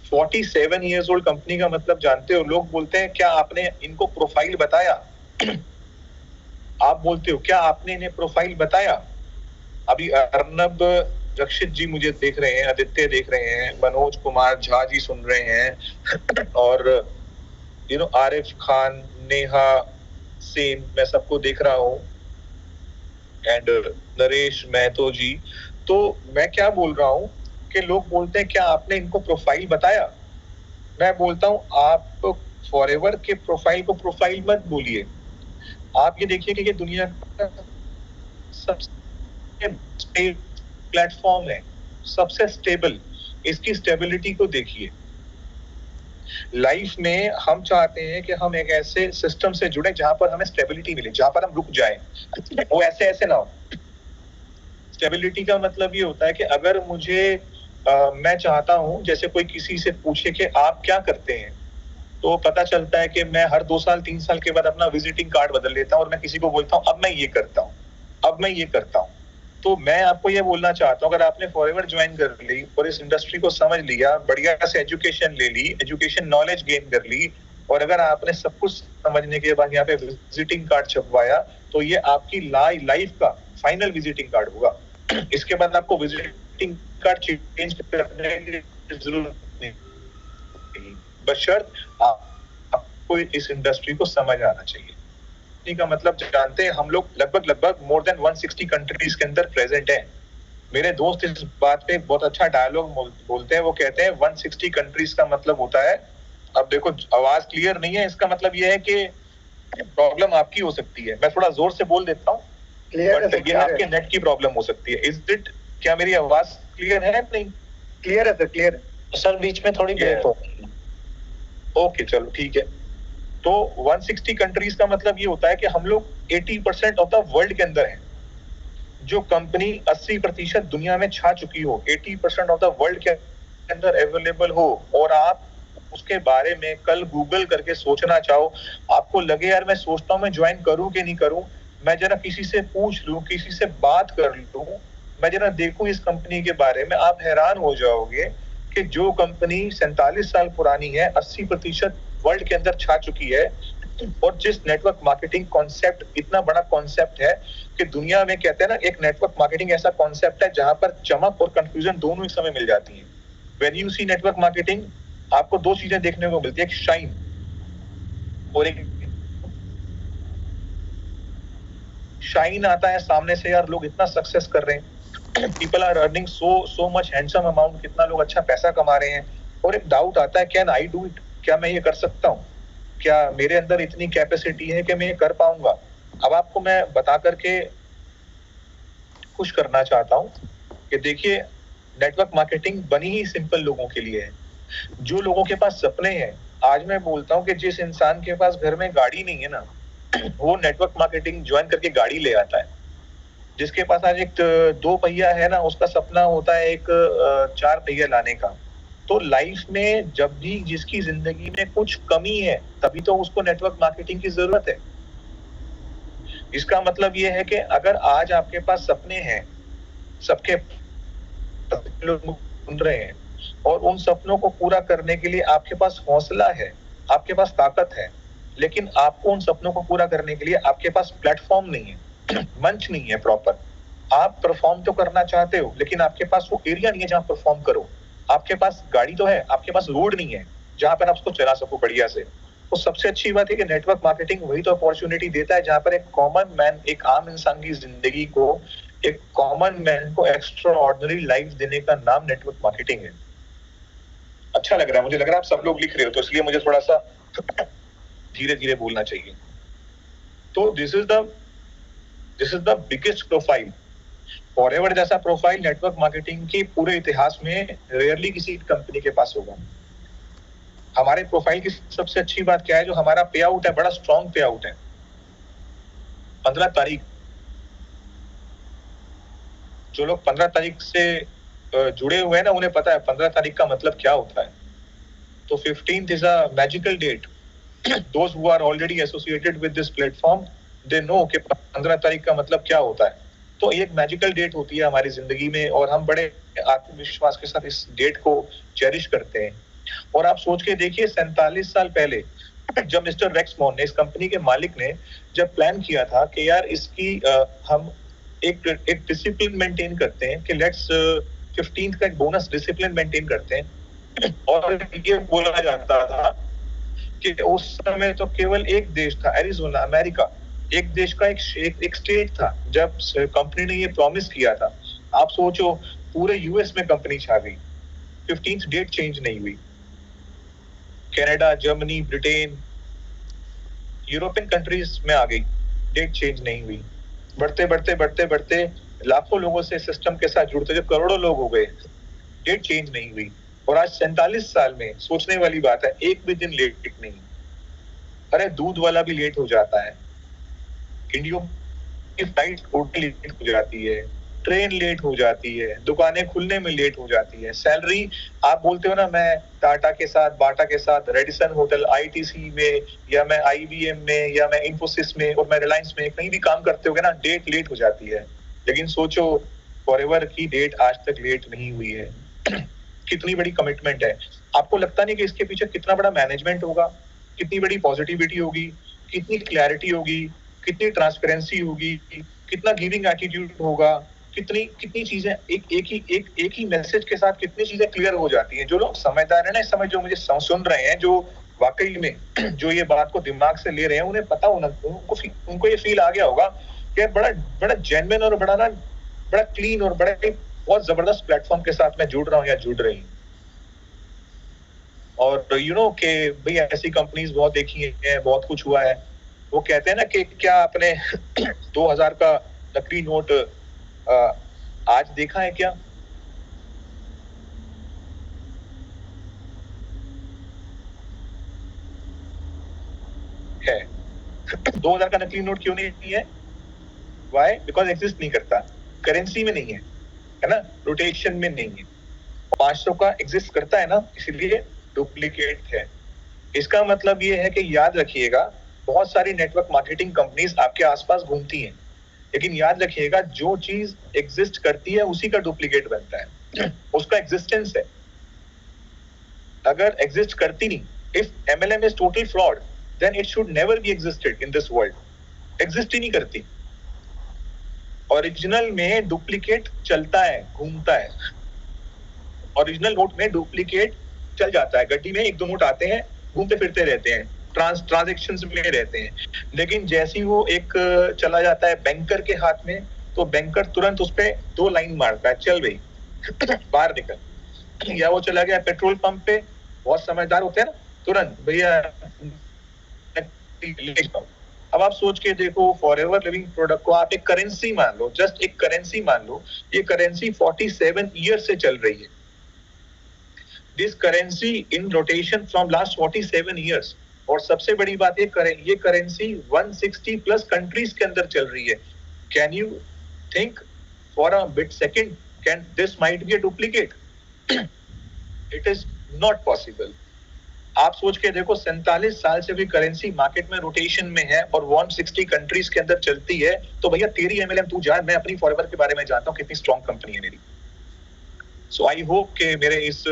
47 years old कंपनी का मतलब जानते हो? लोग बोलते हैं क्या आपने इनको प्रोफाइल बताया? आप बोलते हो क्या आपने इन्हें प्रोफाइल बताया? अभी अर्नब रक्षित जी मुझे देख रहे हैं, आदित्य देख रहे हैं, मनोज कुमार झा जी सुन रहे हैं, और आरिफ खान, नेहा सेन, मैं सबको देख रहा हूँ, एंड नरेश महतो जी। तो मैं क्या बोल रहा हूँ कि लोग बोलते हैं क्या आपने इनको प्रोफाइल बताया? मैं बोलता हूँ आप फॉरएवर के प्रोफाइल को प्रोफाइल मत बोलिए। आप ये देखिए कि ये दुनिया का सबसे प्लेटफॉर्म है, सबसे स्टेबल, इसकी स्टेबिलिटी को देखिए। लाइफ में हम चाहते हैं कि हम एक ऐसे सिस्टम से जुड़े जहां पर हमें स्टेबिलिटी मिले, जहां पर हम रुक जाएं, वो ऐसे ना हो। स्टेबिलिटी का मतलब ये होता है कि अगर मैं चाहता हूं, जैसे कोई किसी से पूछे कि आप क्या करते हैं, तो पता चलता है कि मैं हर 2 साल 3 साल के बाद अपना विजिटिंग कार्ड बदल लेता हूं और मैं किसी को बोलता हूं अब मैं ये करता हूं, अब मैं ये करता हूं। तो मैं आपको ये बोलना चाहता हूं, अगर आपने फॉरएवर ज्वाइन कर ली और इस इंडस्ट्री को समझ लिया, बढ़िया से एजुकेशन ले ली, एजुकेशन नॉलेज गेन कर ली, और अगर आपने सब कुछ समझने के बाद यहाँ पे विजिटिंग कार्ड छपवाया, तो ये आपकी लाइफ का फाइनल विजिटिंग कार्ड होगा। इसके बाद आपको विजिटिंग कार्ड चेंज करने की जरूरत नहीं, बशर्त आपको इस इंडस्ट्री को समझ आना चाहिए। का मतलब जानते हैं, हम लोग लगभग मोर देन 160 कंट्रीज के अंदर प्रेजेंट हैं। मेरे दोस्त इस बात पे बहुत अच्छा डायलॉग बोलते हैं, वो कहते हैं 160 कंट्रीज का मतलब होता है, अब देखो आवाज क्लियर नहीं है, इसका मतलब ये है कि प्रॉब्लम आपकी हो सकती है। मैं थोड़ा जोर से बोल देता हूँ, बट ये आपके नेट की प्रॉब्लम हो सकती है। इज इट, क्या मेरी आवाज क्लियर है? नहीं क्लियर है सर, क्लियर है सर, बीच में थोड़ी ब्रेक हो। ओके चलो ठीक है। तो 160 कंट्रीज का मतलब ये होता है कि हम लोग 80% ऑफ द वर्ल्ड के अंदर हैं। जो कंपनी 80% दुनिया में छा चुकी हो, 80% ऑफ द वर्ल्ड के अंदर अवेलेबल हो, और आप उसके बारे में कल गूगल करके सोचना चाहो, आपको लगे यार मैं सोचता हूँ मैं ज्वाइन करूं कि नहीं करूं, मैं जरा किसी से पूछ लूं, किसी से बात कर लूं, मैं जरा देखूं इस कंपनी के बारे में, आप हैरान हो जाओगे कि जो कंपनी 47 साल पुरानी है, 80% वर्ल्ड के अंदर छा चुकी है, और जिस नेटवर्क मार्केटिंग कॉन्सेप्ट, इतना बड़ा कॉन्सेप्ट है कि दुनिया में कहते हैं ना, एक नेटवर्क मार्केटिंग ऐसा कॉन्सेप्ट है जहां पर चमक और कंफ्यूजन दोनों एक समय मिल जाती हैं। When you see network marketing, आपको 2 चीजें देखने को मिलती है, एक शाइन और एक शाइन आता है सामने से, यार लोग इतना सक्सेस कर रहे हैं, people are earning so much handsome amount, कितना लोग अच्छा पैसा कमा रहे हैं, और एक डाउट आता है कैन आई डू इट, क्या मैं ये कर सकता हूँ, क्या मेरे अंदर इतनी कैपेसिटी है कि मैं ये कर पाऊंगा। अब आपको मैं बता करके खुश करना चाहता हूँ कि देखिए, नेटवर्क मार्केटिंग बनी ही सिंपल लोगों के लिए है, जो लोगों के पास सपने हैं। आज मैं बोलता हूँ कि जिस इंसान के पास घर में गाड़ी नहीं है ना, वो नेटवर्क मार्केटिंग ज्वाइन करके गाड़ी ले आता है। जिसके पास आज एक 2 पहिया है ना, उसका सपना होता है एक 4 पहिया लाने का। तो लाइफ में जब भी जिसकी जिंदगी में कुछ कमी है, तभी तो उसको नेटवर्क मार्केटिंग की जरूरत है। इसका मतलब ये है कि अगर आज आपके पास सपने हैं, सबके लोग सुन रहे हैं, और उन सपनों को पूरा करने के लिए आपके पास हौसला है, आपके पास ताकत है, लेकिन आपको उन सपनों को पूरा करने के लिए आपके पास प्लेटफॉर्म नहीं है, मंच नहीं है प्रॉपर। आप परफॉर्म तो करना चाहते हो, लेकिन आपके पास वो एरिया नहीं है जहां परफॉर्म करो। आपके पास गाड़ी तो है, आपके पास रोड नहीं है जहां पर आप उसको चला सको बढ़िया से। तो सबसे अच्छी बात है कि नेटवर्क मार्केटिंग वही तो अपॉर्चुनिटी देता है जहां पर एक कॉमन मैन, एक आम इंसान की जिंदगी को, एक कॉमन मैन को एक्स्ट्रा ऑर्डिनरी लाइफ देने का नाम नेटवर्क मार्केटिंग है। अच्छा लग रहा है, मुझे लग रहा है आप सब लोग लिख रहे हो, तो इसलिए मुझे थोड़ा सा धीरे धीरे बोलना चाहिए। तो this is the biggest profile. Forever जैसा प्रोफाइल नेटवर्क मार्केटिंग के पूरे इतिहास में रेयरली किसी कंपनी के पास होगा। हमारे प्रोफाइल की सबसे अच्छी बात क्या है, जो हमारा पे आउट है, बड़ा स्ट्रॉन्ग पे आउट है। 15 तारीख, जो लोग 15 तारीख से जुड़े हुए हैं ना, उन्हें पता है 15 तारीख का मतलब क्या होता है। तो 15th is a magical date. Those who are already associated with this platform, they know कि 15 तारीख का मतलब क्या होता है। तो एक मैजिकल डेट होती है हमारी जिंदगी में, और हम बड़े आत्मविश्वास के साथ इस डेट को चेरिश करते हैं। और आप सोच के देखिए, 47 साल पहले जब मिस्टर रेक्समोन ने, इस कंपनी के मालिक ने, जब प्लान किया था कि यार इसकी हम एक डिसिप्लिन मेंटेन करते हैं कि लेट्स 15th का एक बोनस डिसिप्लिन मेंटेन करते हैं। और ये बोला जाता था कि उस समय तो केवल एक देश था, एरिज़ोना, अमेरिका, एक देश का एक स्टेट था जब कंपनी ने ये प्रॉमिस किया था। आप सोचो, पूरे यूएस में कंपनी छा गई, 15th डेट चेंज नहीं हुई। Canada, Germany, Britain, European countries में आ गई, डेट चेंज नहीं हुई। बढ़ते बढ़ते बढ़ते बढ़ते लाखों लोगों से सिस्टम के साथ जुड़ते जब करोड़ों लोग हो गए, डेट चेंज नहीं हुई। और आज 47 साल में, सोचने वाली बात है, एक भी दिन लेट नहीं। अरे दूध वाला भी लेट हो जाता है, इंडियो की फ्लाइट टोटली लेट हो जाती है, ट्रेन लेट हो जाती है, दुकानें खुलने में लेट हो जाती है। सैलरी, आप बोलते हो ना, मैं टाटा के साथ, बाटा के साथ, रेडिसन होटल, आईटीसी में, या मैं आईबीएम में, या मैं इंफोसिस में, और मैं रिलायंस में, कहीं भी काम करते होगे ना, डेट लेट हो जाती है। लेकिन सोचो, फॉरएवर की डेट आज तक लेट नहीं हुई है। कितनी बड़ी कमिटमेंट है। आपको लगता नहीं कि इसके पीछे कितना बड़ा मैनेजमेंट होगा, कितनी बड़ी पॉजिटिविटी होगी, कितनी क्लैरिटी होगी, कितनी ट्रांसपेरेंसी होगी, कितना गिविंग एटीट्यूड होगा, कितनी चीजें एक ही मैसेज के साथ कितनी चीजें क्लियर हो जाती हैं। जो लोग समझदार है ना इस समय, जो मुझे सुन रहे हैं, जो वाकई में जो ये बात को दिमाग से ले रहे हैं, उन्हें पता होना, उनको ये फील आ गया होगा कि बड़ा जेन्युइन और बड़ा क्लीन और बहुत जबरदस्त प्लेटफॉर्म के साथ मैं जुड़ रहा हूँ या जुड़ रही हूँ। और यू नो कि भाई ऐसी कंपनीज बहुत देखी है, बहुत कुछ हुआ है। वो कहते हैं ना कि क्या आपने 2000 का नकली नोट आज देखा है क्या? है 2000 का नकली नोट क्यों नहीं है? Why? Because एग्जिस्ट नहीं करता, करेंसी में नहीं है ना, रोटेशन में नहीं है। 500 का एग्जिस्ट करता है ना, इसलिए डुप्लीकेट है। इसका मतलब ये है कि याद रखिएगा, बहुत सारी नेटवर्क मार्केटिंग कंपनीज आपके आसपास घूमती हैं, लेकिन याद रखिएगा जो चीज एग्जिस्ट करती है उसी का डुप्लीकेट बनता है, उसका एग्जिस्टेंस है। अगर एग्जिस्ट करती नहीं, if MLM is total fraud, then it should never be existed in this world. Exist ही नहीं करती। ओरिजिनल में डुप्लीकेट चलता है, घूमता है। ओरिजिनल नोट में डुप्लीकेट चल जाता है, गड्डी में 1-2 नोट आते हैं, घूमते फिरते रहते हैं, ट्रांजैक्शंस में रहते हैं। लेकिन जैसे ही वो एक चला जाता है बैंकर के हाथ में, तो बैंकर तुरंत उस पे 2 लाइन मारता है, चल भाई बाहर निकल। या वो चला गया पेट्रोल पंप पे, बहुत समझदार होते हैं ना, तुरंत भैया। अब आप सोच के देखो, फॉरएवर लिविंग प्रोडक्ट को आप एक करेंसी मान लो, जस्ट एक करेंसी मान लो। ये करेंसी 47 ईयर से चल रही है। This currency in rotation from last 47 years. और सबसे बड़ी बात, ये करेंसी 160 प्लस कंट्रीज के अंदर चल रही है। Can you think for a bit second, can this might be a duplicate? It is not possible. आप सोच के देखो, 47 साल से भी करेंसी मार्केट में रोटेशन में है और 160 कंट्रीज के अंदर चलती है, तो भैया तेरी MLM तू जान, मैं अपनी फॉरएवर के बारे में जानता हूँ कितनी स्ट्रॉन्ग कंपनी है मेरी। सो आई होप कि मेरे इस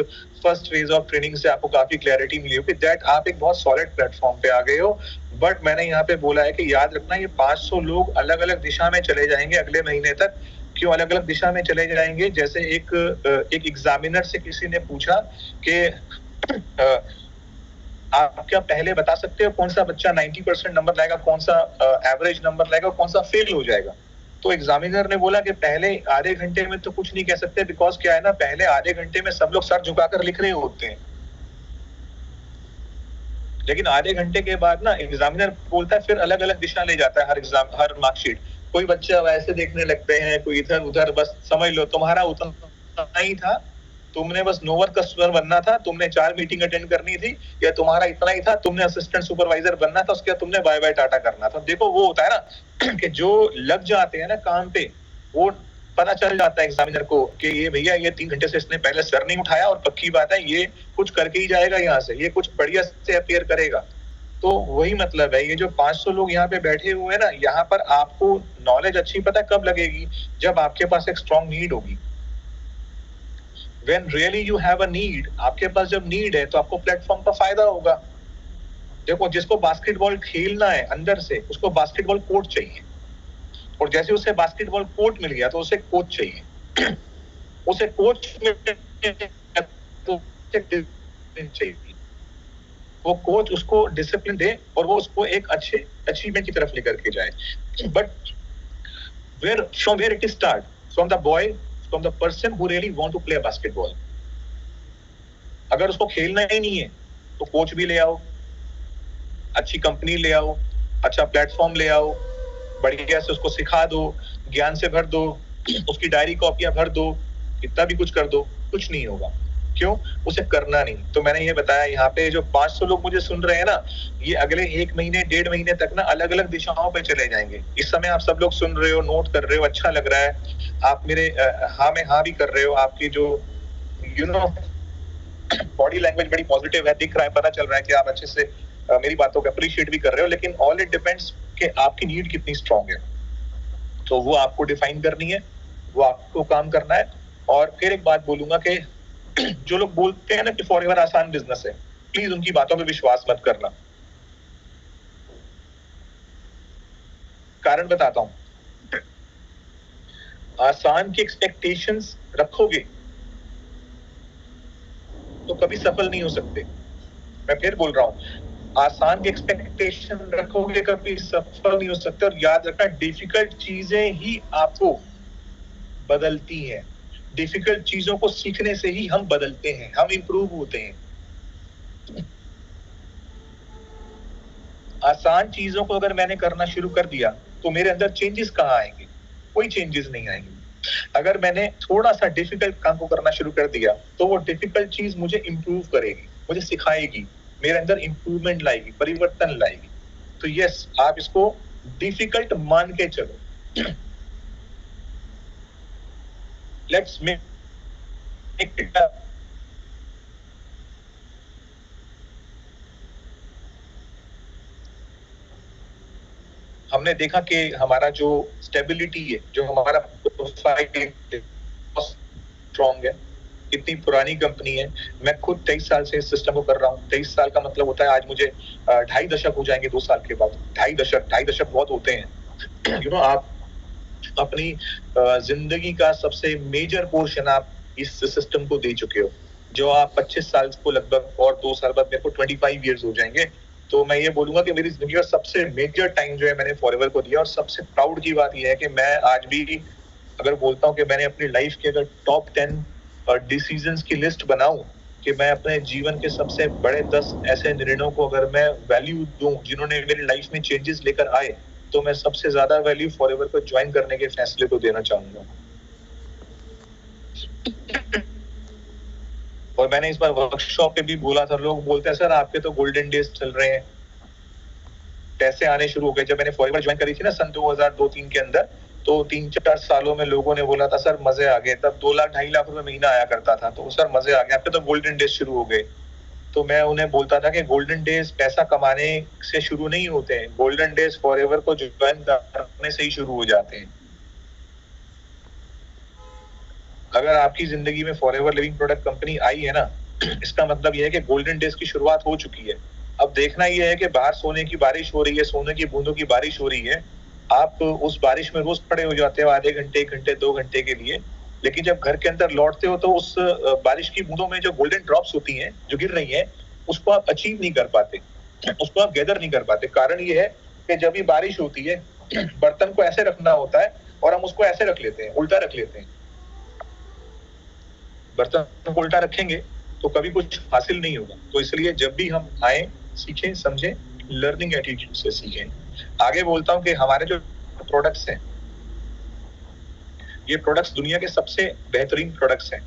फर्स्ट फेज ऑफ ट्रेनिंग से आपको काफी क्लैरिटी मिली होगी दैट आप एक बहुत सॉलिड प्लेटफॉर्म पे आ गए हो। बट मैंने यहाँ पे बोला है कि याद रखना ये 500 लोग अलग अलग दिशा में चले जाएंगे अगले महीने तक। क्यों अलग अलग दिशा में चले जाएंगे? जैसे एक एग्जामिनर से किसी ने पूछा कि आप क्या पहले बता सकते हो कौन सा बच्चा 90% नंबर लाएगा, कौन सा एवरेज नंबर लाएगा, कौन सा फेल हो जाएगा? तो एग्जामिनर ने बोला कि पहले आधे घंटे में तो कुछ नहीं कह सकते, बिकॉज क्या है ना, पहले आधे घंटे में सब लोग सर झुकाकर लिख रहे होते हैं, लेकिन आधे घंटे के बाद ना एग्जामिनर बोलता है, फिर अलग अलग दिशा ले जाता है हर मार्कशीट। कोई बच्चा वैसे देखने लगते हैं, कोई इधर उधर। बस समझ लो तुम्हारा उतना ही था, तुमने बस नोवर कस्टमर बनना था, तुमने 4 मीटिंग अटेंड करनी थी, या तुम्हारा इतना ही था, तुमने असिस्टेंट सुपरवाइजर बनना था, उसके बाद तुमने बाय बाय टाटा करना था। देखो वो होता है ना कि जो लग जाते हैं ना काम पे, वो पता चल जाता है एग्जामिनर को कि ये भैया ये 3 घंटे से इसने पहले सर नहीं उठाया, और पक्की बात है ये कुछ करके ही जाएगा यहाँ से, ये कुछ बढ़िया से अपीयर करेगा। तो वही मतलब है, ये जो 500 लोग यहाँ पे बैठे हुए हैं ना, यहाँ पर आपको नॉलेज अच्छी पता कब लगेगी, जब आपके पास एक स्ट्रॉन्ग नीड होगी। When really you have a need, आपके पास जब नीड है तो आपको प्लेटफॉर्म का फायदा होगा। देखो जिसको बास्केटबॉल खेलना है अंदर से, उसको बास्केटबॉल कोर्ट चाहिए, और जैसे उसे बास्केटबॉल कोर्ट मिल गया तो उसे कोच चाहिए। उसे कोच चाहिए, वो कोच उसको डिसिप्लिन दे और वो उसको एक अच्छे अचीवमेंट की तरफ लेकर के जाए। But from where it is start? From the boy, from the person who really want to play basketball. अगर उसको खेलना ही नहीं है तो कोच भी ले आओ, अच्छी कंपनी ले आओ, अच्छा प्लेटफॉर्म ले आओ, बढ़िया से उसको सिखा दो, ज्ञान से भर दो, उसकी डायरी कॉपियां भर दो, कितना भी कुछ कर दो, कुछ नहीं होगा। क्यों? उसे करना नहीं। तो मैंने ये बताया, यहाँ पे जो 500 लोग मुझे सुन रहे हैं ना, ये अगले 1 महीने 1.5 महीने तक ना अलग अलग दिशाओं पे चले जाएंगे। इस समय आप सब लोग सुन रहे हो, नोट कर रहे हो, अच्छा लग रहा है, आप मेरे हाँ में हाँ भी कर रहे हो, आपकी जो बॉडी लैंग्वेज बड़ी पॉजिटिव है, दिख रहा है, पता चल रहा है कि आप अच्छे से मेरी बातों को अप्रिशिएट भी कर रहे हो। लेकिन ऑल इट डिपेंड्स कि आपकी नीड कितनी स्ट्रांग है, तो वो आपको डिफाइन करनी है, वो आपको काम करना है। और फिर एक बात बोलूंगा कि जो लोग बोलते हैं ना कि फॉरएवर आसान बिजनेस है, प्लीज उनकी बातों पे विश्वास मत करना। कारण बताता हूं, आसान की एक्सपेक्टेशंस रखोगे तो कभी सफल नहीं हो सकते। मैं फिर बोल रहा हूं, आसान की एक्सपेक्टेशन रखोगे कभी सफल नहीं हो सकते। और याद रखना, डिफिकल्ट चीजें ही आपको बदलती हैं। डिफिकल्ट चीजों को सीखने से ही हम बदलते हैं, हम इंप्रूव होते हैं। आसान चीजों को अगर मैंने करना शुरू कर दिया तो मेरे अंदर चेंजेस कहाँ आएंगे? कोई चेंजेस नहीं आएंगे। अगर मैंने थोड़ा सा डिफिकल्ट काम को करना शुरू कर दिया तो वो डिफिकल्ट चीज मुझे इंप्रूव करेगी, मुझे सिखाएगी, मेरे अंदर इंप्रूवमेंट लाएगी, परिवर्तन लाएगी। तो यस, आप इसको डिफिकल्ट मान के चलो। लेट्स मेक इट हमने देखा कि हमारा जो स्टेबिलिटी है, जो हमारा प्रोफाइल स्ट्रॉन्ग है, इतनी पुरानी कंपनी है। मैं खुद 23 साल से इस सिस्टम को कर रहा हूँ। 23 साल का मतलब होता है आज मुझे 2.5 दशक हो जाएंगे 2 साल के बाद। 2.5 दशक बहुत होते हैं। आप अपनी जिंदगी का सबसे मेजर पोर्शन आप इस सिस्टम को दे चुके हो। जो आप 25 साल को लगभग, और 2 साल बाद मेरे को 25 ईयर्स हो जाएंगे। तो मैं ये बोलूंगा कि मेरी जिंदगी का सबसे मेजर टाइम जो है मैंने फॉरएवर को दिया। और सबसे प्राउड की बात यह है कि मैं आज भी अगर बोलता हूँ कि मैंने अपनी लाइफ के अगर टॉप 10 डिसीजंस की लिस्ट बनाऊं कि मैं अपने जीवन के सबसे बड़े 10 ऐसे निर्णयों को अगर मैं वैल्यू दूं जिन्होंने मेरी लाइफ में चेंजेस लेकर आए, तो मैं सबसे ज्यादा वैल्यू फॉरएवर को ज्वाइन करने के फैसले को देना चाहूंगा। और मैंने इस बार वर्कशॉप पे भी बोला था, लोग बोलते हैं सर आपके तो गोल्डन डेज चल रहे हैं, पैसे आने शुरू हो गए। जब मैंने फॉरएवर ज्वाइन करी थी ना सन 2002-3 के अंदर, तो 3-4 सालों में लोगों ने बोला था सर मजे आ गए। तब 2 लाख 2.5 लाख रुपए महीना आया करता था, तो सर मजे आ गए, आपके तो गोल्डन डेज शुरू हो गए। तो मैं उन्हें बोलता था कि गोल्डन डेज पैसा कमाने से शुरू नहीं होते हैं, गोल्डन डेज फॉरएवर को ज्वाइन करने से ही शुरू हो जाते हैं। अगर आपकी जिंदगी में फॉरएवर लिविंग प्रोडक्ट कंपनी आई है ना, इसका मतलब ये है कि गोल्डन डेज की शुरुआत हो चुकी है। अब देखना ये है कि बाहर सोने की बारिश हो रही है, सोने की बूंदों की बारिश हो रही है, आप उस बारिश में रोज खड़े हो जाते हो आधे घंटे, 1 घंटे, 2 घंटे के लिए, लेकिन जब घर के अंदर लौटते हो तो उस बारिश की बूंदों में जो गोल्डन ड्रॉप्स होती हैं जो गिर रही हैं, उसको आप अचीव नहीं कर पाते, उसको आप गैदर नहीं कर पाते। कारण ये है कि जब भी बारिश होती है बर्तन को ऐसे रखना होता है और हम उसको ऐसे रख लेते हैं, उल्टा रख लेते हैं। बर्तन को उल्टा रखेंगे तो कभी कुछ हासिल नहीं होगा। तो इसलिए जब भी हम आए, सीखें, समझें, लर्निंग एटीट्यूड से सीखें। आगे बोलता हूं कि हमारे जो प्रोडक्ट्स हैं, ये प्रोडक्ट्स दुनिया के सबसे बेहतरीन प्रोडक्ट्स हैं।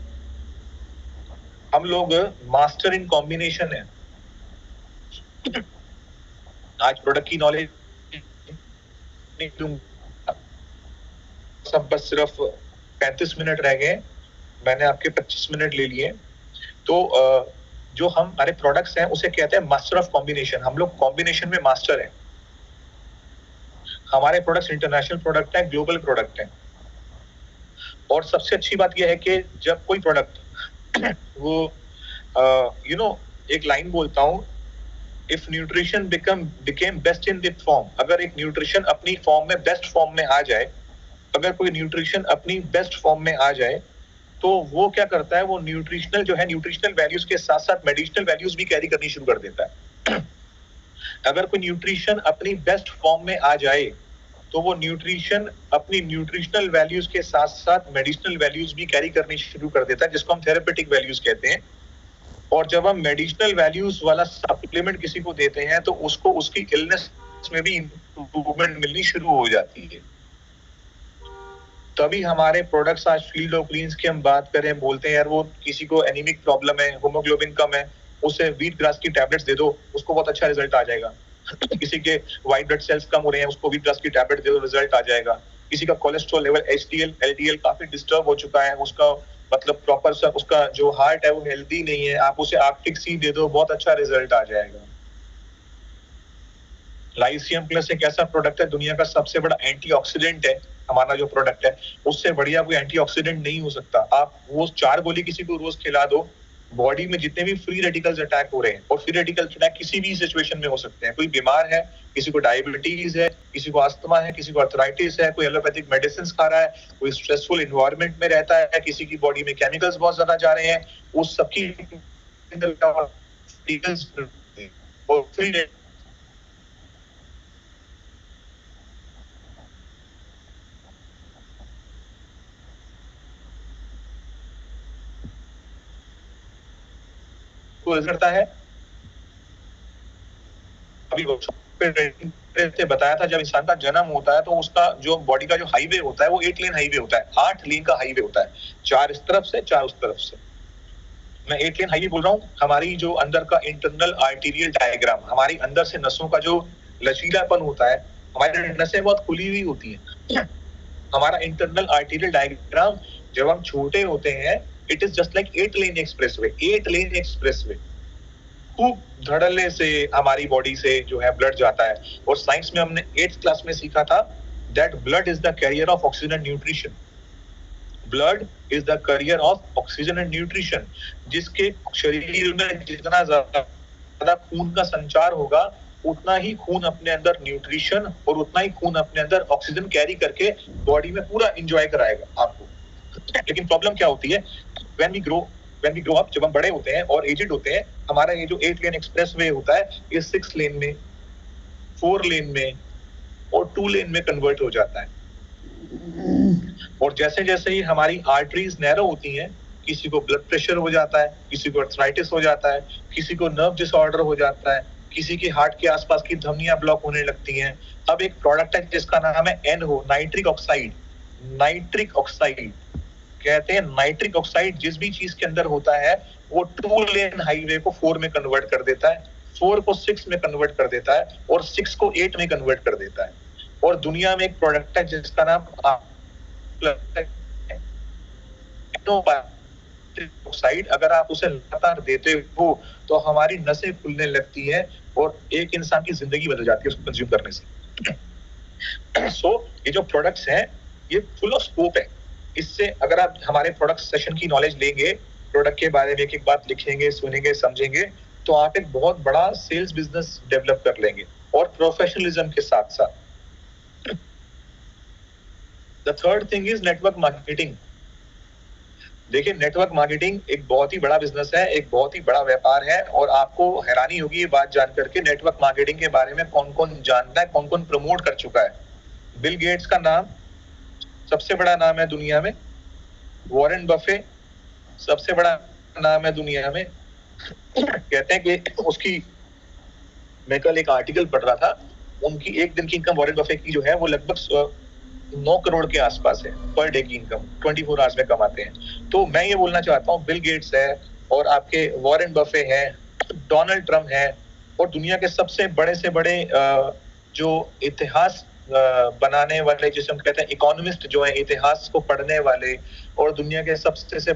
हम लोग मास्टर इन कॉम्बिनेशन है। आज प्रोडक्ट की नॉलेज नहीं दूंगा, सब बस सिर्फ 35 मिनट रह गए, मैंने आपके 25 मिनट ले लिए। तो जो हमारे प्रोडक्ट्स हैं उसे कहते हैं मास्टर ऑफ कॉम्बिनेशन। हम लोग कॉम्बिनेशन में मास्टर हैं। हमारे प्रोडक्ट्स इंटरनेशनल प्रोडक्ट हैं, ग्लोबल प्रोडक्ट हैं। और सबसे अच्छी बात यह है कि जब कोई प्रोडक्ट वो एक लाइन बोलता हूं, if nutrition became best in the form, अगर एक न्यूट्रिशन अपनी फॉर्म में बेस्ट फॉर्म में आ जाए, अगर कोई न्यूट्रिशन अपनी बेस्ट फॉर्म में आ जाए तो वो क्या करता है, वो न्यूट्रिशनल जो है, न्यूट्रिशनल वैल्यूज के साथ साथ मेडिसिनल वैल्यूज भी कैरी करनी शुरू कर देता है। अगर कोई न्यूट्रिशन अपनी बेस्ट फॉर्म में आ जाए तो वो न्यूट्रिशन अपनी न्यूट्रिशनल वैल्यूज के साथ साथ मेडिसिनल वैल्यूज भी कैरी करनी शुरू कर देता है, जिसको हम थेरेपेटिक वैल्यूज कहते हैं। और जब हम मेडिसिनल वैल्यूज वाला सप्लीमेंट किसी को देते हैं तो उसको उसकी इलनेस में भी इंप्रूवमेंट मिलनी शुरू हो जाती है। तभी हमारे प्रोडक्ट्स आज फील्ड ऑफ ग्रीन्स की हम बात करें, बोलते हैं यार वो किसी को एनीमिक प्रॉब्लम है, हीमोग्लोबिन कम है, उसे व्हीट ग्रास की टैबलेट्स दे दो, उसको बहुत अच्छा रिजल्ट आ जाएगा। किसी के व्हाइट ब्लड सेल्स कम हो रहे हैं, उसको व्हीट ग्रास की टैबलेट दे दो, रिजल्ट आ जाएगा। किसी का कोलेस्ट्रॉल लेवल HDL LDL काफी डिस्टर्ब हो चुका है, उसका मतलब प्रॉपर सा उसका जो हार्ट है वो हेल्दी नहीं है, आप उसे आर्कटिक सी दे दो, बहुत अच्छा रिजल्ट आ जाएगा। लाइसियम प्लस एक ऐसा प्रोडक्ट है, दुनिया का सबसे बड़ा एंटीऑक्सीडेंट है। हमारा जो प्रोडक्ट है उससे बढ़िया कोई एंटीऑक्सीडेंट नहीं हो सकता। आप वो 4 गोली किसी को रोज खिला दो, बॉडी में जितने भी फ्री रेडिकल्स अटैक हो रहे हैं, और फ्री रेडिकल्स अटैक किसी भी सिचुएशन में हो सकते हैं। कोई बीमार है, किसी को डायबिटीज है, किसी को अस्थमा है, किसी को अर्थराइटिस है, कोई एलोपैथिक मेडिसिन खा रहा है, कोई स्ट्रेसफुल एनवायरनमेंट में रहता है, किसी की बॉडी में केमिकल्स बहुत ज्यादा जा रहे हैं, उस सबकी और फ्री करता है। अभी से बताया था, जब इंसान का जन्म होता है तो उसका जो बॉडी का जो हाईवे होता है वो 8 लेन हाईवे होता है, 8 लेन का हाईवे होता है, 4 इस तरफ से 4 उस तरफ से। मैं 8 लेन हाईवे बोल रहा हूँ। हमारी जो अंदर का इंटरनल आर्टेरियल डायग्राम, हमारी अंदर से नसों का जो लचीलापन होता है, हमारी नसें बहुत खुली हुई होती हैं। हमारा इंटरनल आर्टेरियल डायग्राम जब हम छोटे होते हैं, it is just like 8 lane expressway. 8 lane expressway खूब धड़ल्ले से हमारी बॉडी से जो है ब्लड जाता है। और साइंस में हमने 8th क्लास में सीखा था that blood is the carrier of oxygen and nutrition. Blood is the carrier of oxygen and nutrition. जिसके शरीर में जितना ज्यादा खून का संचार होगा, उतना ही खून अपने अंदर न्यूट्रिशन और उतना ही खून अपने अंदर ऑक्सीजन कैरी करके बॉडी में पूरा एंजॉय कराएगा आपको। लेकिन प्रॉब्लम क्या होती है, when we grow up, जब हम बड़े होते हैं और एजेड होते हैं, हमारा ये जो 8 लेन एक्सप्रेस वे होता है, ये 6 लेन में, 4 लेन में और 2 लेन में कन्वर्ट हो जाता है। और जैसे जैसे ही हमारी आर्टरीज नैरो होती हैं, किसी को ब्लड प्रेशर हो जाता है, किसी को अर्थराइटिस हो जाता है, किसी को नर्व डिसऑर्डर हो जाता है, किसी के हार्ट के आसपास की धमनियां ब्लॉक होने लगती हैं। अब एक प्रोडक्ट है जिसका नाम है NO, nitric oxide. Nitric oxide कहते हैं, नाइट्रिक ऑक्साइड जिस भी चीज के अंदर होता है वो 2 लेन हाईवे को 4 में कन्वर्ट कर देता है, 4 को 6 में कन्वर्ट कर देता है और 6 को 8 में कन्वर्ट कर देता है। और दुनिया में एक प्रोडक्ट है जिसका नाम ऑक्साइड। अगर आप उसे लगातार देते हो तो हमारी नसें खुलने लगती हैं और एक इंसान की जिंदगी बदल जाती है उसको कंज्यूम करने से। सो ये जो प्रोडक्ट्स हैं ये फुल ऑफ स्कोप है। इससे अगर आप हमारे प्रोडक्ट सेशन की नॉलेज लेंगे, प्रोडक्ट के बारे में एक एक बात लिखेंगे, सुनेंगे, समझेंगे, तो आप एक बहुत बड़ा सेल्स बिजनेस डेवलप कर लेंगे और प्रोफेशनलिज्म के साथ साथ। The third thing is network marketing. देखिए, नेटवर्क मार्केटिंग एक बहुत ही बड़ा बिजनेस है, एक बहुत ही बड़ा व्यापार है, और आपको हैरानी होगी ये बात जान करके नेटवर्क मार्केटिंग के बारे में कौन कौन जानता है, कौन कौन प्रमोट कर चुका है। बिल गेट्स का नाम सबसे बड़ा नाम है दुनिया में, वॉरेन बफे सबसे बड़ा नाम है दुनिया में। कहते हैं कि उसकी, मैं कल एक आर्टिकल पढ़ रहा था, उनकी एक दिन की इनकम वॉरेन बफे की जो है वो लगभग 9 करोड़ के आसपास है पर डे की इनकम, 24 आवर्स में कमाते हैं। तो मैं ये बोलना चाहता हूँ, बिल गेट्स है और आपके वॉरेन बफे है, डोनाल्ड ट्रम्प है, और दुनिया के सबसे बड़े से बड़े जो इतिहास बनाने वाले, जिसे हम कहते हैं इकोनॉमिस्ट जो है, इतिहास को पढ़ने वाले, और दुनिया के सबसे से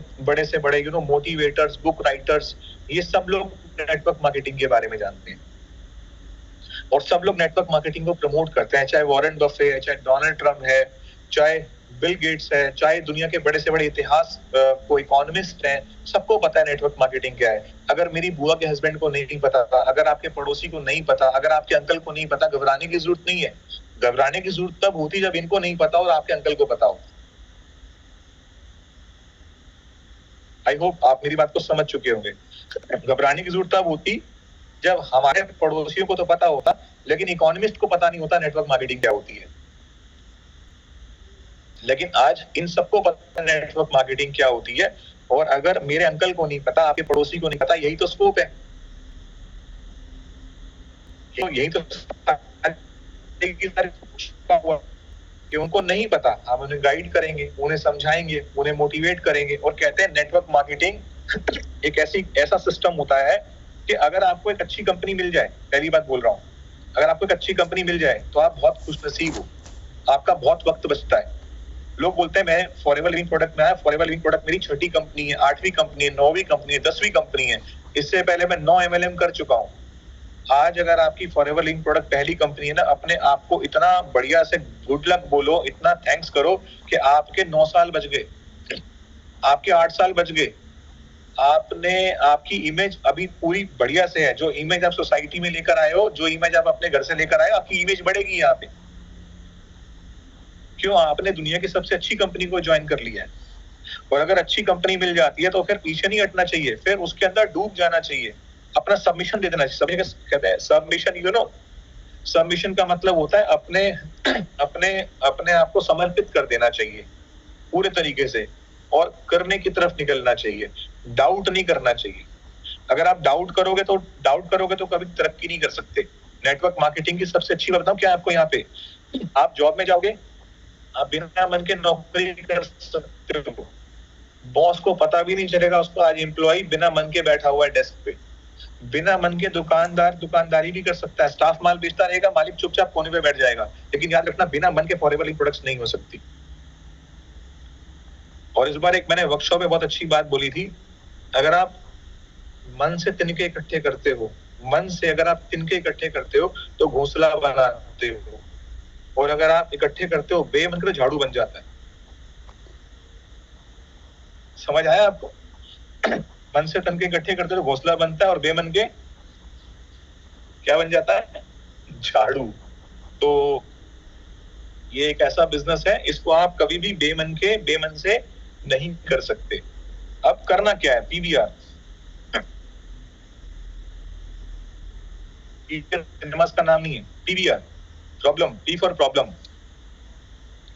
बड़े मोटिवेटर्स, बुक राइटर्स, ये सब लोग नेटवर्क मार्केटिंग के बारे में जानते हैं और सब लोग नेटवर्क मार्केटिंग को प्रमोट करते हैं। चाहे वॉरेन बफे है, चाहे डोनाल्ड ट्रम्प है, चाहे बिल गेट्स है, चाहे दुनिया के बड़े से बड़े इतिहास को इकोनॉमिस्ट हैं, सबको पता है नेटवर्क मार्केटिंग क्या है। अगर मेरी बुआ के हस्बैंड को नहीं पता, अगर आपके पड़ोसी को नहीं पता, अगर आपके अंकल को नहीं पता, घबराने की जरूरत नहीं है। घबराने की जरूरत तब होती जब इनको नहीं पता और आपके अंकल को पता हो। आई होप आप मेरी बात को समझ चुके होंगे। घबराने की जरूरत तब होती जब हमारे पड़ोसियों को तो पता होता, लेकिन इकोनॉमिस्ट को पता नहीं होता नेटवर्क मार्केटिंग क्या होती है। लेकिन आज इन सबको पता है नेटवर्क मार्केटिंग क्या होती है, और अगर मेरे अंकल को नहीं पता, आपके पड़ोसी को नहीं पता, यही तो स्कोप है। यही तो कि उनको नहीं पता, हम उन्हें गाइड करेंगे, उन्हें समझाएंगे, उन्हें मोटिवेट करेंगे। और कहते हैं नेटवर्क मार्केटिंग एक ऐसा सिस्टम होता है कि अगर आपको एक अच्छी कंपनी मिल जाए, पहली बात बोल रहा हूँ, अगर आपको एक अच्छी कंपनी मिल जाए तो आप बहुत खुशनसीब हो, आपका बहुत वक्त बचता है। लोग बोलते हैं मैं फॉरएवर लिविंग प्रोडक्ट में आया, फॉरएवर लिविंग प्रोडक्ट मेरी 6ठी कंपनी है, 8वीं कंपनी है, 9वीं कंपनी है, 10वीं कंपनी है, इससे पहले मैं 9 MLM कर चुका हूँ। आज अगर आपकी फॉरएवर लिविंग प्रोडक्ट पहली कंपनी है ना, अपने आप को इतना बढ़िया से गुड लक बोलो, इतना थैंक्स करो कि आपके 9 साल बच गए, आपके 8 साल बच गए। आपकी इमेज अभी पूरी बढ़िया से है। जो इमेज आप सोसाइटी में लेकर आए हो, जो इमेज आप अपने घर से लेकर आए हो, आपकी इमेज बढ़ेगी यहाँ पे। क्यों? आपने दुनिया की सबसे अच्छी कंपनी को ज्वाइन कर लिया है। और अगर अच्छी कंपनी मिल जाती है तो फिर पीछे नहीं हटना चाहिए, फिर उसके अंदर डूब जाना चाहिए, अपना सबमिशन दे देना चाहिए। कहते हैं सबमिशन, सबमिशन का मतलब होता है अपने आप को समर्पित कर देना चाहिए पूरे तरीके से, और करने की तरफ निकलना चाहिए, डाउट नहीं करना चाहिए। अगर आप डाउट करोगे तो कभी तरक्की नहीं कर सकते। नेटवर्क मार्केटिंग की सबसे अच्छी बात बताऊं क्या आपको, यहाँ पे आप जॉब में जाओगे, आप बिना मन के नौकरी कर सकते हो, बॉस को पता भी नहीं चलेगा उसको आज एम्प्लॉय बिना मन के बैठा हुआ है डेस्क पे। बिना मन के दुकानदार दुकानदारी भी कर सकता है, स्टाफ माल बेचता रहेगा, मालिक चुपचाप कोने पे बैठ जाएगा। लेकिन याद रखना, बिना मन के फॉरएवर लिविंग प्रोडक्ट्स नहीं हो सकती। और इस बार एक मैंने वर्कशॉप में बहुत अच्छी बात बोली थी, अगर आप मन से तिनके इकट्ठे करते हो, मन से अगर आप तिनके इकट्ठे करते हो तो घोंसला बनाते हो, और अगर आप इकट्ठे करते हो बेमन के, झाड़ू बन जाता है। समझ आया आपको? मन से तिनके इकट्ठे करते हो तो घोंसला बनता है, और बेमन के क्या बन जाता है? झाड़ू। तो ये एक ऐसा बिजनेस है, इसको आप कभी भी बेमन से नहीं कर सकते। अब करना क्या है? PVR, सिनेमास का नाम नहीं है, PVR, problem, P for problem.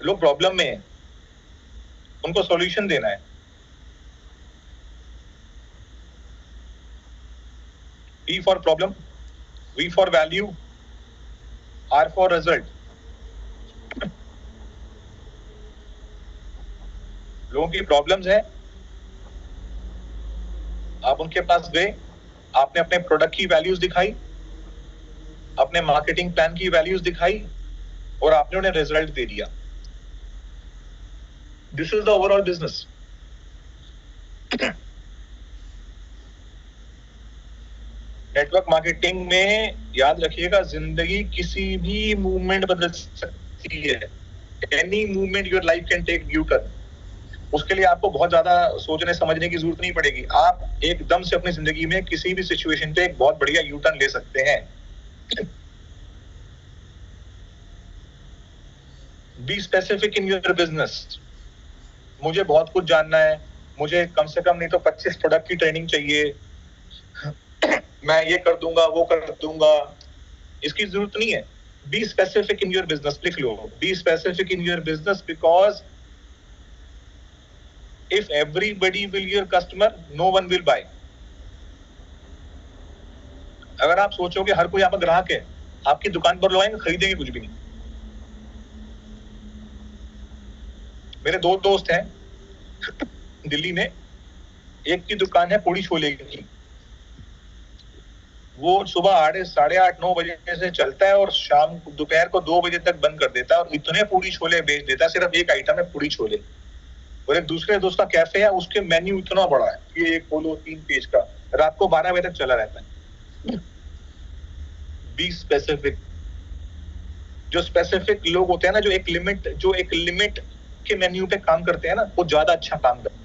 लोग प्रॉब्लम में हैं, उनको सॉल्यूशन देना है। P for problem, V for value, R for result. लोगों की प्रॉब्लम्स है, आप उनके पास गए, आपने अपने प्रोडक्ट की वैल्यूज दिखाई, अपने मार्केटिंग प्लान की वैल्यूज दिखाई, और आपने उन्हें रिजल्ट दे दिया। This is the overall business. Network marketing में याद रखिएगा, जिंदगी किसी भी मूवमेंट बदल सकती है। Any movement your life can take you turn. उसके लिए आपको बहुत ज्यादा सोचने समझने की जरूरत नहीं पड़ेगी। आप एकदम से अपनी जिंदगी में किसी भी सिचुएशन पे एक बहुत बढ़िया यू टर्न ले सकते हैं। B specific in your business. मुझे बहुत कुछ जानना है, मुझे कम से कम नहीं तो 25 प्रोडक्ट की ट्रेनिंग चाहिए, मैं ये कर दूंगा वो कर दूंगा, इसकी जरूरत नहीं है। Be specific in your business, लिख लो, be specific in your business, because if everybody will your customer, no one will buy. अगर आप सोचोगे हर कोई आपका ग्राहक है, आपकी दुकान पर लोग आएंगे, खरीदेंगे कुछ भी नहीं। मेरे 2 दोस्त हैं दिल्ली में, एक की दुकान है पूड़ी छोले की, वो सुबह 8, 8:30, 9 बजे से चलता है और शाम दोपहर को 2 बजे तक बंद कर देता है, और इतने पूड़ी छोले बेच देता है। सिर्फ एक आइटम है पूड़ी छोले। और एक दूसरे दोस्त का कैफे है, उसके मेन्यू इतना बड़ा है, ये एक खोलो 3 पेज का, रात को 12 बजे तक चला रहता है। Be specific. जो स्पेसिफिक लोग होते हैं ना, जो एक लिमिट के मेन्यू पे काम करते हैं ना, वो ज्यादा अच्छा काम करते हैं।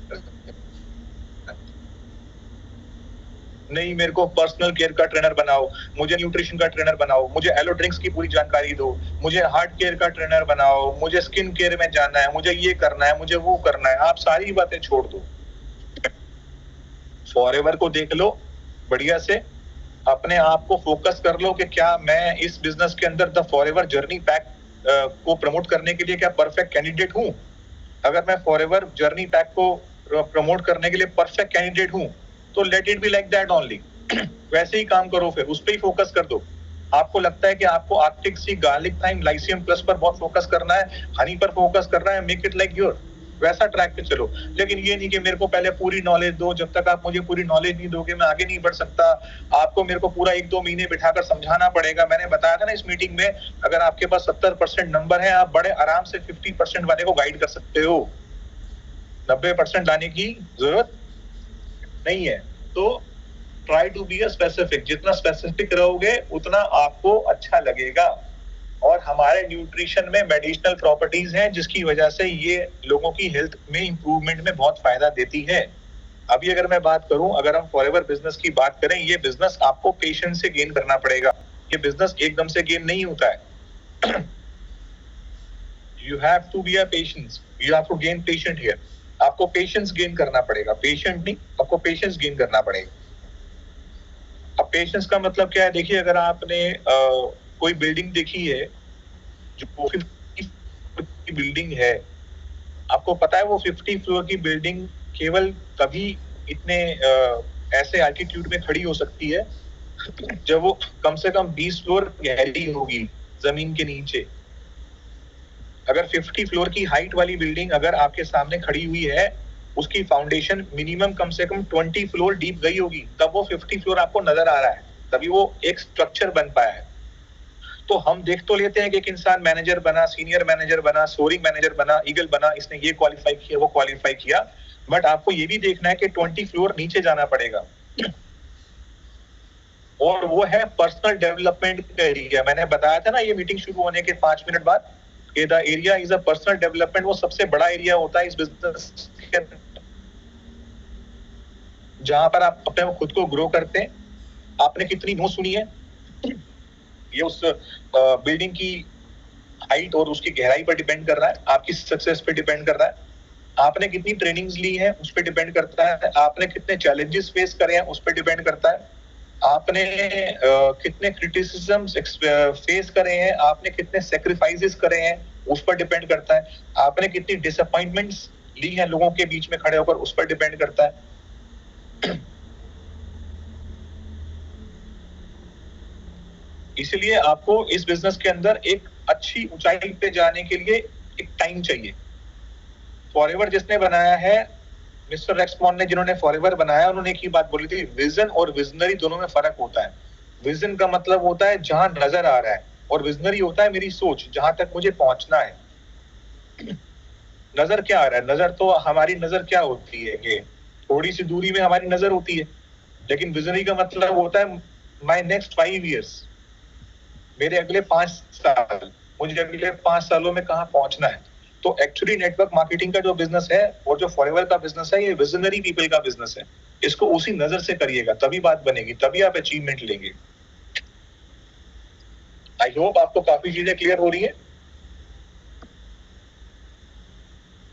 नहीं, मेरे को पर्सनल केयर का ट्रेनर बनाओ, मुझे न्यूट्रिशन का ट्रेनर बनाओ, मुझे एलो ड्रिंक्स की पूरी जानकारी दो, मुझे हार्ट केयर का ट्रेनर बनाओ, मुझे स्किन केयर में जाना है, मुझे ये करना है, मुझे वो करना है, आप सारी बातें छोड़ दो। फॉरएवर को देख लो बढ़िया से, अपने आप को फोकस कर लो कि क्या मैं इस बिजनेस के अंदर द फॉरएवर जर्नी पैक को प्रमोट करने के लिए क्या परफेक्ट कैंडिडेट हूं। अगर मैं फॉरएवर जर्नी पैक को प्रमोट करने के लिए परफेक्ट कैंडिडेट हूं, तो let it be like that only. वैसे ही काम करो, फिर उस पर ही फोकस कर दो। आपको लगता है कि आपको आर्कटिक सी, गार्लिक थाइम, लाइसियम प्लस पर बहुत फोकस करना है, हनी पर फोकस करना है, मेक इट लाइक योर, वैसा ट्रैक पे चलो। लेकिन ये नहीं कि मेरे को पहले पूरी नॉलेज दो, जब तक आप मुझे पूरी नॉलेज नहीं दोगे मैं आगे नहीं बढ़ सकता। आपको मेरे को पूरा 1-2 महीने बिठाकर समझाना पड़ेगा। मैंने बताया था ना इस मीटिंग में, अगर आपके पास 70% नंबर है, आप बड़े आराम से 50% वाले को गाइड कर सकते हो, 90% लाने की जरूरत नहीं है। तो ट्राई टू बी स्पेसिफिक। जितना स्पेसिफिक रहोगे उतना आपको अच्छा लगेगा। और हमारे न्यूट्रिशन में मेडिसिनल प्रॉपर्टीज हैं, जिसकी वजह से ये लोगों की हेल्थ में इंप्रूवमेंट में बहुत फायदा देती है। अभी अगर मैं बात करूं, अगर हम फॉरएवर बिजनेस की बात करें, ये बिजनेस आपको पेशेंस से गेन करना पड़ेगा। ये बिजनेस एकदम से गेन नहीं होता है। You have to be a patience, you have to gain patient here. आपको पेशेंस गेन करना पड़ेगा, पेशेंट नहीं, आपको पेशेंस गेन करना पड़ेगा। अब पेशेंस का मतलब क्या है? देखिए, अगर आपने कोई बिल्डिंग देखी है जो 50 फ्लोर की बिल्डिंग है, आपको पता है वो 50 फ्लोर की बिल्डिंग केवल तभी इतने ऐसे एल्टीट्यूड में खड़ी हो सकती है जब वो कम से कम 20 फ्लोर गहरी होगी जमीन के नीचे। अगर 50 फ्लोर की हाइट वाली बिल्डिंग अगर आपके सामने खड़ी हुई है, उसकी फाउंडेशन मिनिमम कम से कम 20 फ्लोर डीप गई होगी, तब वो 50 फ्लोर आपको नजर आ रहा है, तभी वो एक स्ट्रक्चर बन पाया है। तो हम देख तो लेते हैं कि एक इंसान मैनेजर बना, सीनियर मैनेजर बना, सोरिंग मैनेजर बना, ईगल बना, इसने ये क्वालिफाई किया, वो क्वालिफाई किया, बट आपको ये भी देखना है कि 20 फ्लोर नीचे जाना पड़ेगा। और वो है पर्सनल डेवलपमेंट का एरिया। मैंने बताया था ना ये मीटिंग शुरू होने के 5 मिनट बाद कि the area is a personal development. वो सबसे बड़ा एरिया होता है इस बिजनेस के अंदर, जहां पर आप अपने खुद को ग्रो करते हैं। आपने कितनी नो सुनी है, ये उस बिल्डिंग की हाइट और उसकी गहराई पर डिपेंड कर रहा है, आपकी सक्सेस पे डिपेंड कर रहा है। आपने कितनी ट्रेनिंग्स ली हैं उस पर डिपेंड करता है। आपने कितने चैलेंजेस फेस करे हैं उस पर डिपेंड करता है। आपने कितने क्रिटिसिज्म्स फेस करे हैं, आपने कितने सैक्रिफाइसेस करे हैं उस पर डिपेंड करता है। आपने कितनी डिसअपॉइंटमेंट्स ली हैं लोगों के बीच में खड़े होकर, उस पर डिपेंड करता है। इसलिए आपको इस बिजनेस के अंदर एक अच्छी ऊंचाई पे जाने के लिए एक टाइम चाहिए। फॉरएवर जिसने बनाया है, मिस्टर रेक्समॉन ने, जिन्होंने फॉरएवर बनाया, उन्होंने एक ही बात बोली थी, विजन और विजनरी दोनों में फर्क होता है। विजन का मतलब होता है जहां नजर आ रहा है, और विजनरी होता है मेरी सोच, जहां तक मुझे पहुंचना है। नजर क्या आ रहा है? नजर तो हमारी नजर क्या होती है कि थोड़ी सी दूरी में हमारी नजर होती है, लेकिन विजनरी का मतलब होता है माय नेक्स्ट 5 years, मेरे अगले 5 साल, मुझे अगले 5 सालों में कहां पहुंचना है। तो एक्चुअली नेटवर्क मार्केटिंग का जो बिजनेस है और जो फॉरएवर का बिजनेस है, ये विजनरी पीपल का बिजनेस है। इसको उसी नजर से करिएगा, तभी बात बनेगी, तभी आप अचीवमेंट लेंगे। आई होप आपको काफी चीजें क्लियर हो रही है।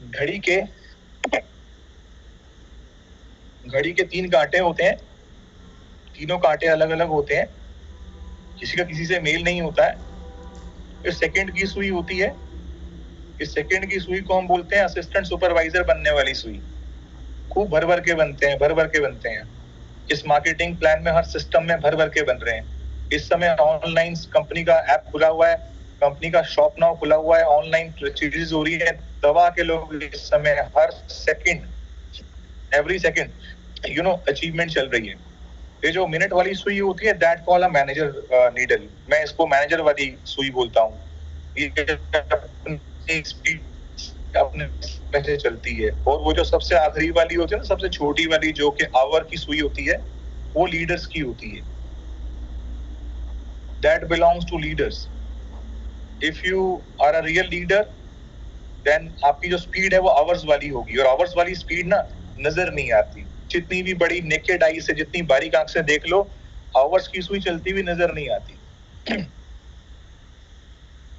घड़ी के 3 कांटे होते हैं, तीनों कांटे अलग अलग होते हैं, किसी का किसी से मेल नहीं होता है। फिर सेकंड की सुई होती है, इस सेकंड की सुई को हम बोलते हैं असिस्टेंट सुपरवाइजर बनने वाली सुई। खूब भर भर के बनते हैं। इस मार्केटिंग प्लान में हर सिस्टम में भर भर के बन रहे हैं। इस समय ऑनलाइन कंपनी का ऐप खुला हुआ है, कंपनी का शॉप नाउ खुला हुआ है, ऑनलाइन चीजें हो रही है। दवा के लोग इस समय हर सेकंड, एवरी सेकंड अचीवमेंट चल रही है। ये जो मिनट वाली सुई होती है, that call a manager needle. मैं इसको मैनेजर वाली सुई बोलता हूँ। ये स्पीड अपने से चलती है। और वो जो सबसे आखिरी वाली होती है ना, सबसे छोटी वाली जो कि आवर की सुई होती है, वो लीडर्स की होती है। That belongs to leaders. If you are a real leader, then आपकी जो स्पीड है वो आवर्स वाली होगी। और आवर्स वाली स्पीड ना नजर नहीं आती। जितनी भी बड़ी नेकेड आई से, जितनी बारीक आंख से देख लो, आवर्स की सुई चलती हुई नजर नहीं आती।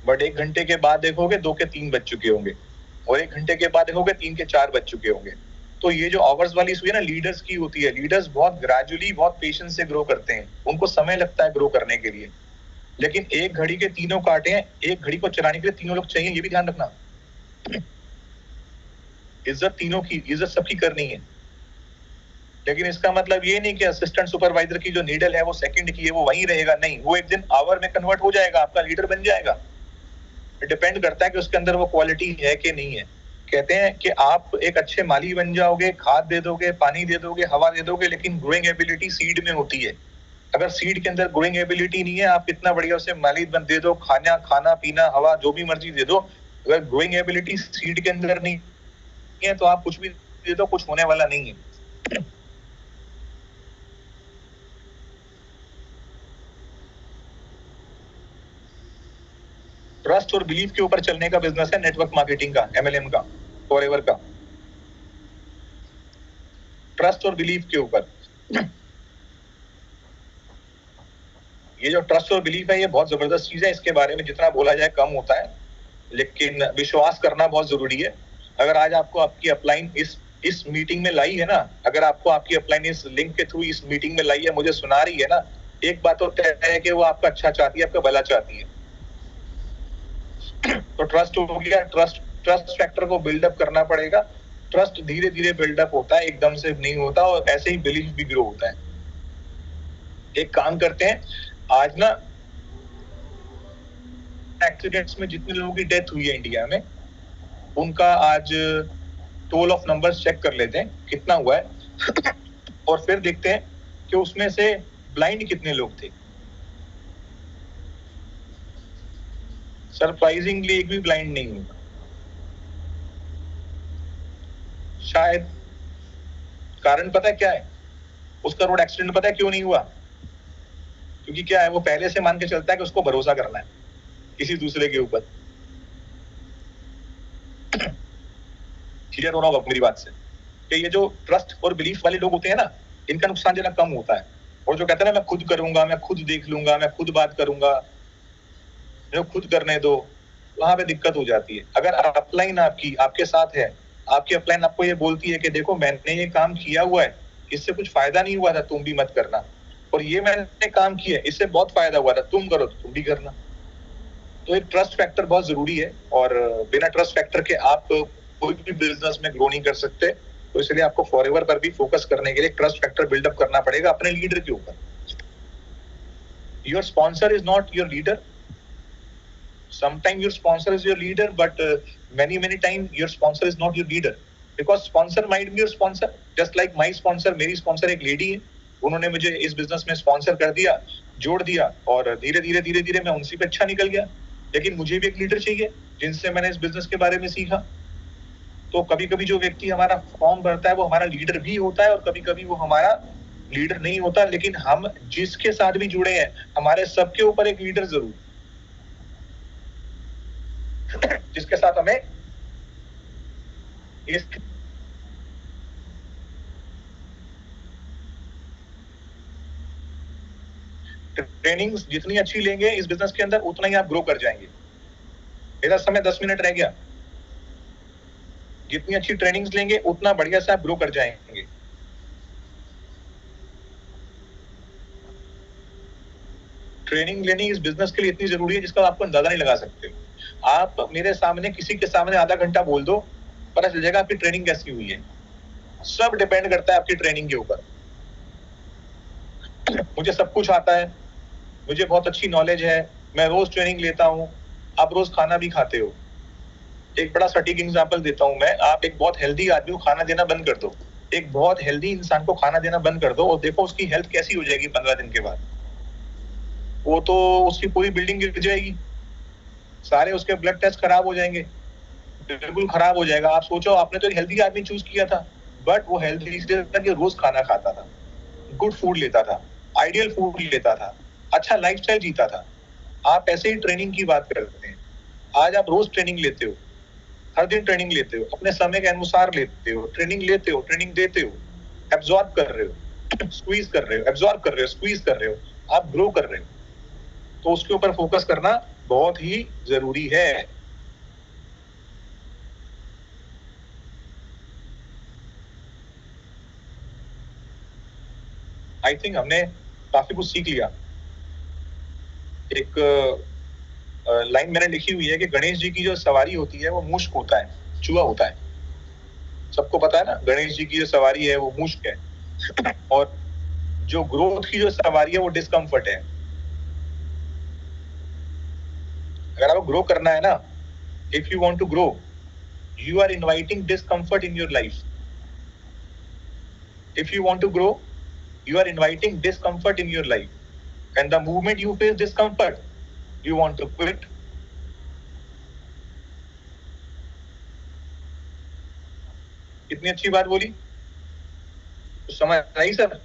बट 1 घंटे के बाद देखोगे 2 के 3 बज चुके होंगे, और 1 घंटे के बाद देखोगे 3 के 4 बज चुके होंगे। तो ये जो आवर्स वाली सुई है ना, लीडर्स की होती है। लीडर्स बहुत ग्रेजुअली, बहुत पेशेंस से ग्रो करते हैं, उनको समय लगता है ग्रो करने के लिए। लेकिन एक घड़ी के तीनों कांटे हैं, एक घड़ी को चलाने के लिए तीनों लोग चाहिए, ये भी ध्यान रखना। इज्जत तीनों की, इज्जत सबकी करनी है। लेकिन इसका मतलब ये नहीं कि असिस्टेंट सुपरवाइजर की जो नीडल है वो सेकंड की है, वो वहीं रहेगा। नहीं, वो एक दिन आवर में कन्वर्ट हो जाएगा, आपका लीडर बन जाएगा। डिपेंड करता है कि उसके अंदर वो क्वालिटी है कि नहीं है। कहते हैं कि आप एक अच्छे माली बन जाओगे, खाद दे दोगे, पानी दे दोगे, हवा दे दोगे, लेकिन ग्रोइंग एबिलिटी सीड में होती है। अगर सीड के अंदर ग्रोइंग एबिलिटी नहीं है, आप कितना बढ़िया उसे माली बन दे दो, खाना पीना, हवा जो भी मर्जी दे दो, अगर ग्रोइंग एबिलिटी सीड के अंदर नहीं है तो आप कुछ भी दे दो, कुछ होने वाला नहीं है। ट्रस्ट और बिलीफ के ऊपर चलने का बिजनेस है नेटवर्क मार्केटिंग का, MLM का, फॉरएवर का। ट्रस्ट और बिलीफ के ऊपर। ये जो ट्रस्ट और बिलीफ है, ये बहुत जबरदस्त चीज है। इसके बारे में जितना बोला जाए कम होता है, लेकिन विश्वास करना बहुत जरूरी है। अगर आज आपको आपकी अपलाइन इस मीटिंग में लाई है ना, अगर आपको आपकी अपलाइन इस लिंक के थ्रू इस मीटिंग में लाई है, मुझे सुना रही है ना, एक बात तो तय है कि वो आपका अच्छा चाहती है, आपका भला चाहती है। तो ट्रस्ट हो गया। ट्रस्ट फैक्टर को बिल्डअप करना पड़ेगा। ट्रस्ट धीरे धीरे बिल्डअप होता है, एकदम से नहीं होता, और ऐसे ही बिलीफ भी ग्रो होता है। एक काम करते हैं, आज ना एक्सीडेंट्स में जितने लोगों की डेथ हुई है इंडिया में, उनका आज टोल ऑफ नंबर्स चेक कर लेते हैं कितना हुआ है। और फिर देखते हैं कि उसमें से ब्लाइंड कितने लोग थे। सरप्राइजिंगली एक भी ब्लाइंड नहीं हुआ। शायद कारण पता है क्या है उसका? रोड एक्सीडेंट पता है क्यों नहीं हुआ? क्योंकि क्या है, वो पहले से मान के चलता है कि उसको भरोसा करना है किसी दूसरे के ऊपर। क्लियर हो रहा होगा मेरी बात से कि ये जो ट्रस्ट और बिलीफ वाले लोग होते हैं ना, इनका नुकसान जरा कम होता है। और जो कहते हैं ना, मैं खुद करूंगा, मैं खुद देख लूंगा, मैं खुद बात करूंगा, जो खुद करने दो, वहां पे दिक्कत हो जाती है। अगर अपलाइन आपके साथ है, आपकी अपलाइन आपको ये बोलती है कि देखो मैंने ये काम किया हुआ है, इससे कुछ फायदा नहीं हुआ था, तुम भी मत करना, और ये मैंने काम किया है, इससे बहुत फायदा हुआ था, तुम करो तो तुम भी करना। तो एक ट्रस्ट फैक्टर बहुत जरूरी है, और बिना ट्रस्ट फैक्टर के आप कोई भी बिजनेस में ग्रो नहीं कर सकते। तो इसलिए आपको फॉरएवर पर भी फोकस करने के लिए ट्रस्ट फैक्टर बिल्डअप करना पड़ेगा अपने लीडर के ऊपर। Your sponsor is not your leader. Sometimes your sponsor is your leader, but many times your sponsor is not your leader, because sponsor might be your sponsor, just like my sponsor। मेरी sponsor एक lady है, उन्होंने मुझे इस business में sponsor कर दिया, जोड़ दिया, और धीरे धीरे मैं उनसे भी अच्छा निकल गया। लेकिन मुझे भी एक लीडर चाहिए जिनसे मैंने इस बिजनेस के बारे में सीखा। तो कभी कभी जो व्यक्ति हमारा फॉर्म भरता है वो हमारा लीडर भी होता है, और कभी कभी वो हमारा लीडर नहीं होता। लेकिन हम जिसके साथ भी जुड़े हैं, हमारे सबके ऊपर एक लीडर जरूर, जिसके साथ हमें इस ट्रेनिंग्स जितनी अच्छी लेंगे इस बिजनेस के अंदर, उतना ही आप ग्रो कर जाएंगे। मेरा समय 10 मिनट रह गया। जितनी अच्छी ट्रेनिंग्स लेंगे उतना बढ़िया से आप ग्रो कर जाएंगे। ट्रेनिंग लेनी इस बिजनेस के लिए इतनी जरूरी है जिसका आपको अंदाजा नहीं लगा सकते। आप मेरे सामने किसी के सामने आधा घंटा बोल दो, पता चल जाएगा आपकी ट्रेनिंग कैसी हुई है। सब डिपेंड करता है आपकी ट्रेनिंग के ऊपर। मुझे सब कुछ आता है, मुझे बहुत अच्छी नॉलेज है, मैं रोज ट्रेनिंग लेता हूँ, आप रोज खाना भी खाते हो। एक बड़ा सटीक एग्जांपल देता हूँ मैं, आप एक बहुत हेल्दी आदमी को खाना देना बंद कर दो, एक बहुत हेल्दी इंसान को खाना देना बंद कर दो और देखो उसकी हेल्थ कैसी हो जाएगी 15 दिन के बाद। वो तो उसकी पूरी बिल्डिंग गिर जाएगी, सारे उसके ब्लड टेस्ट खराब हो जाएंगे, बिल्कुल खराब हो जाएगा। आप सोचो, आपने तो एक हेल्दी आदमी चूज किया था, बट वो हेल्दी इसलिए था कि रोज खाना खाता था, गुड फूड लेता था, आइडियल फूड लेता था, अच्छा लाइफस्टाइल जीता था। आप ऐसे ही ट्रेनिंग की बात करते हैं। आज आप रोज ट्रेनिंग लेते हो, हर दिन ट्रेनिंग लेते हो, अपने समय के अनुसार लेते हो, ट्रेनिंग लेते हो, ट्रेनिंग देते हो, एब्जॉर्ब कर रहे हो, स्क्वीज कर रहे हो, एब्जॉर्ब कर रहे हो, स्क्वीज कर रहे हो, आप ग्रो कर रहे हो। तो उसके ऊपर फोकस करना बहुत ही जरूरी है। आई थिंक हमने काफी कुछ सीख लिया। एक लाइन मैंने लिखी हुई है कि गणेश जी की जो सवारी होती है वो मुश्क होता है, चूहा होता है। सबको पता है ना, गणेश जी की जो सवारी है वो मुश्क है, और जो ग्रोथ की जो सवारी है वो डिस्कम्फर्ट है। अगर आपको ग्रो करना है ना, if you want to grow, you are inviting discomfort in your life. If you want to grow, you are inviting discomfort in your life. And the moment you face discomfort, you want to quit. कितनी अच्छी बात बोली, तो समझ आई sir?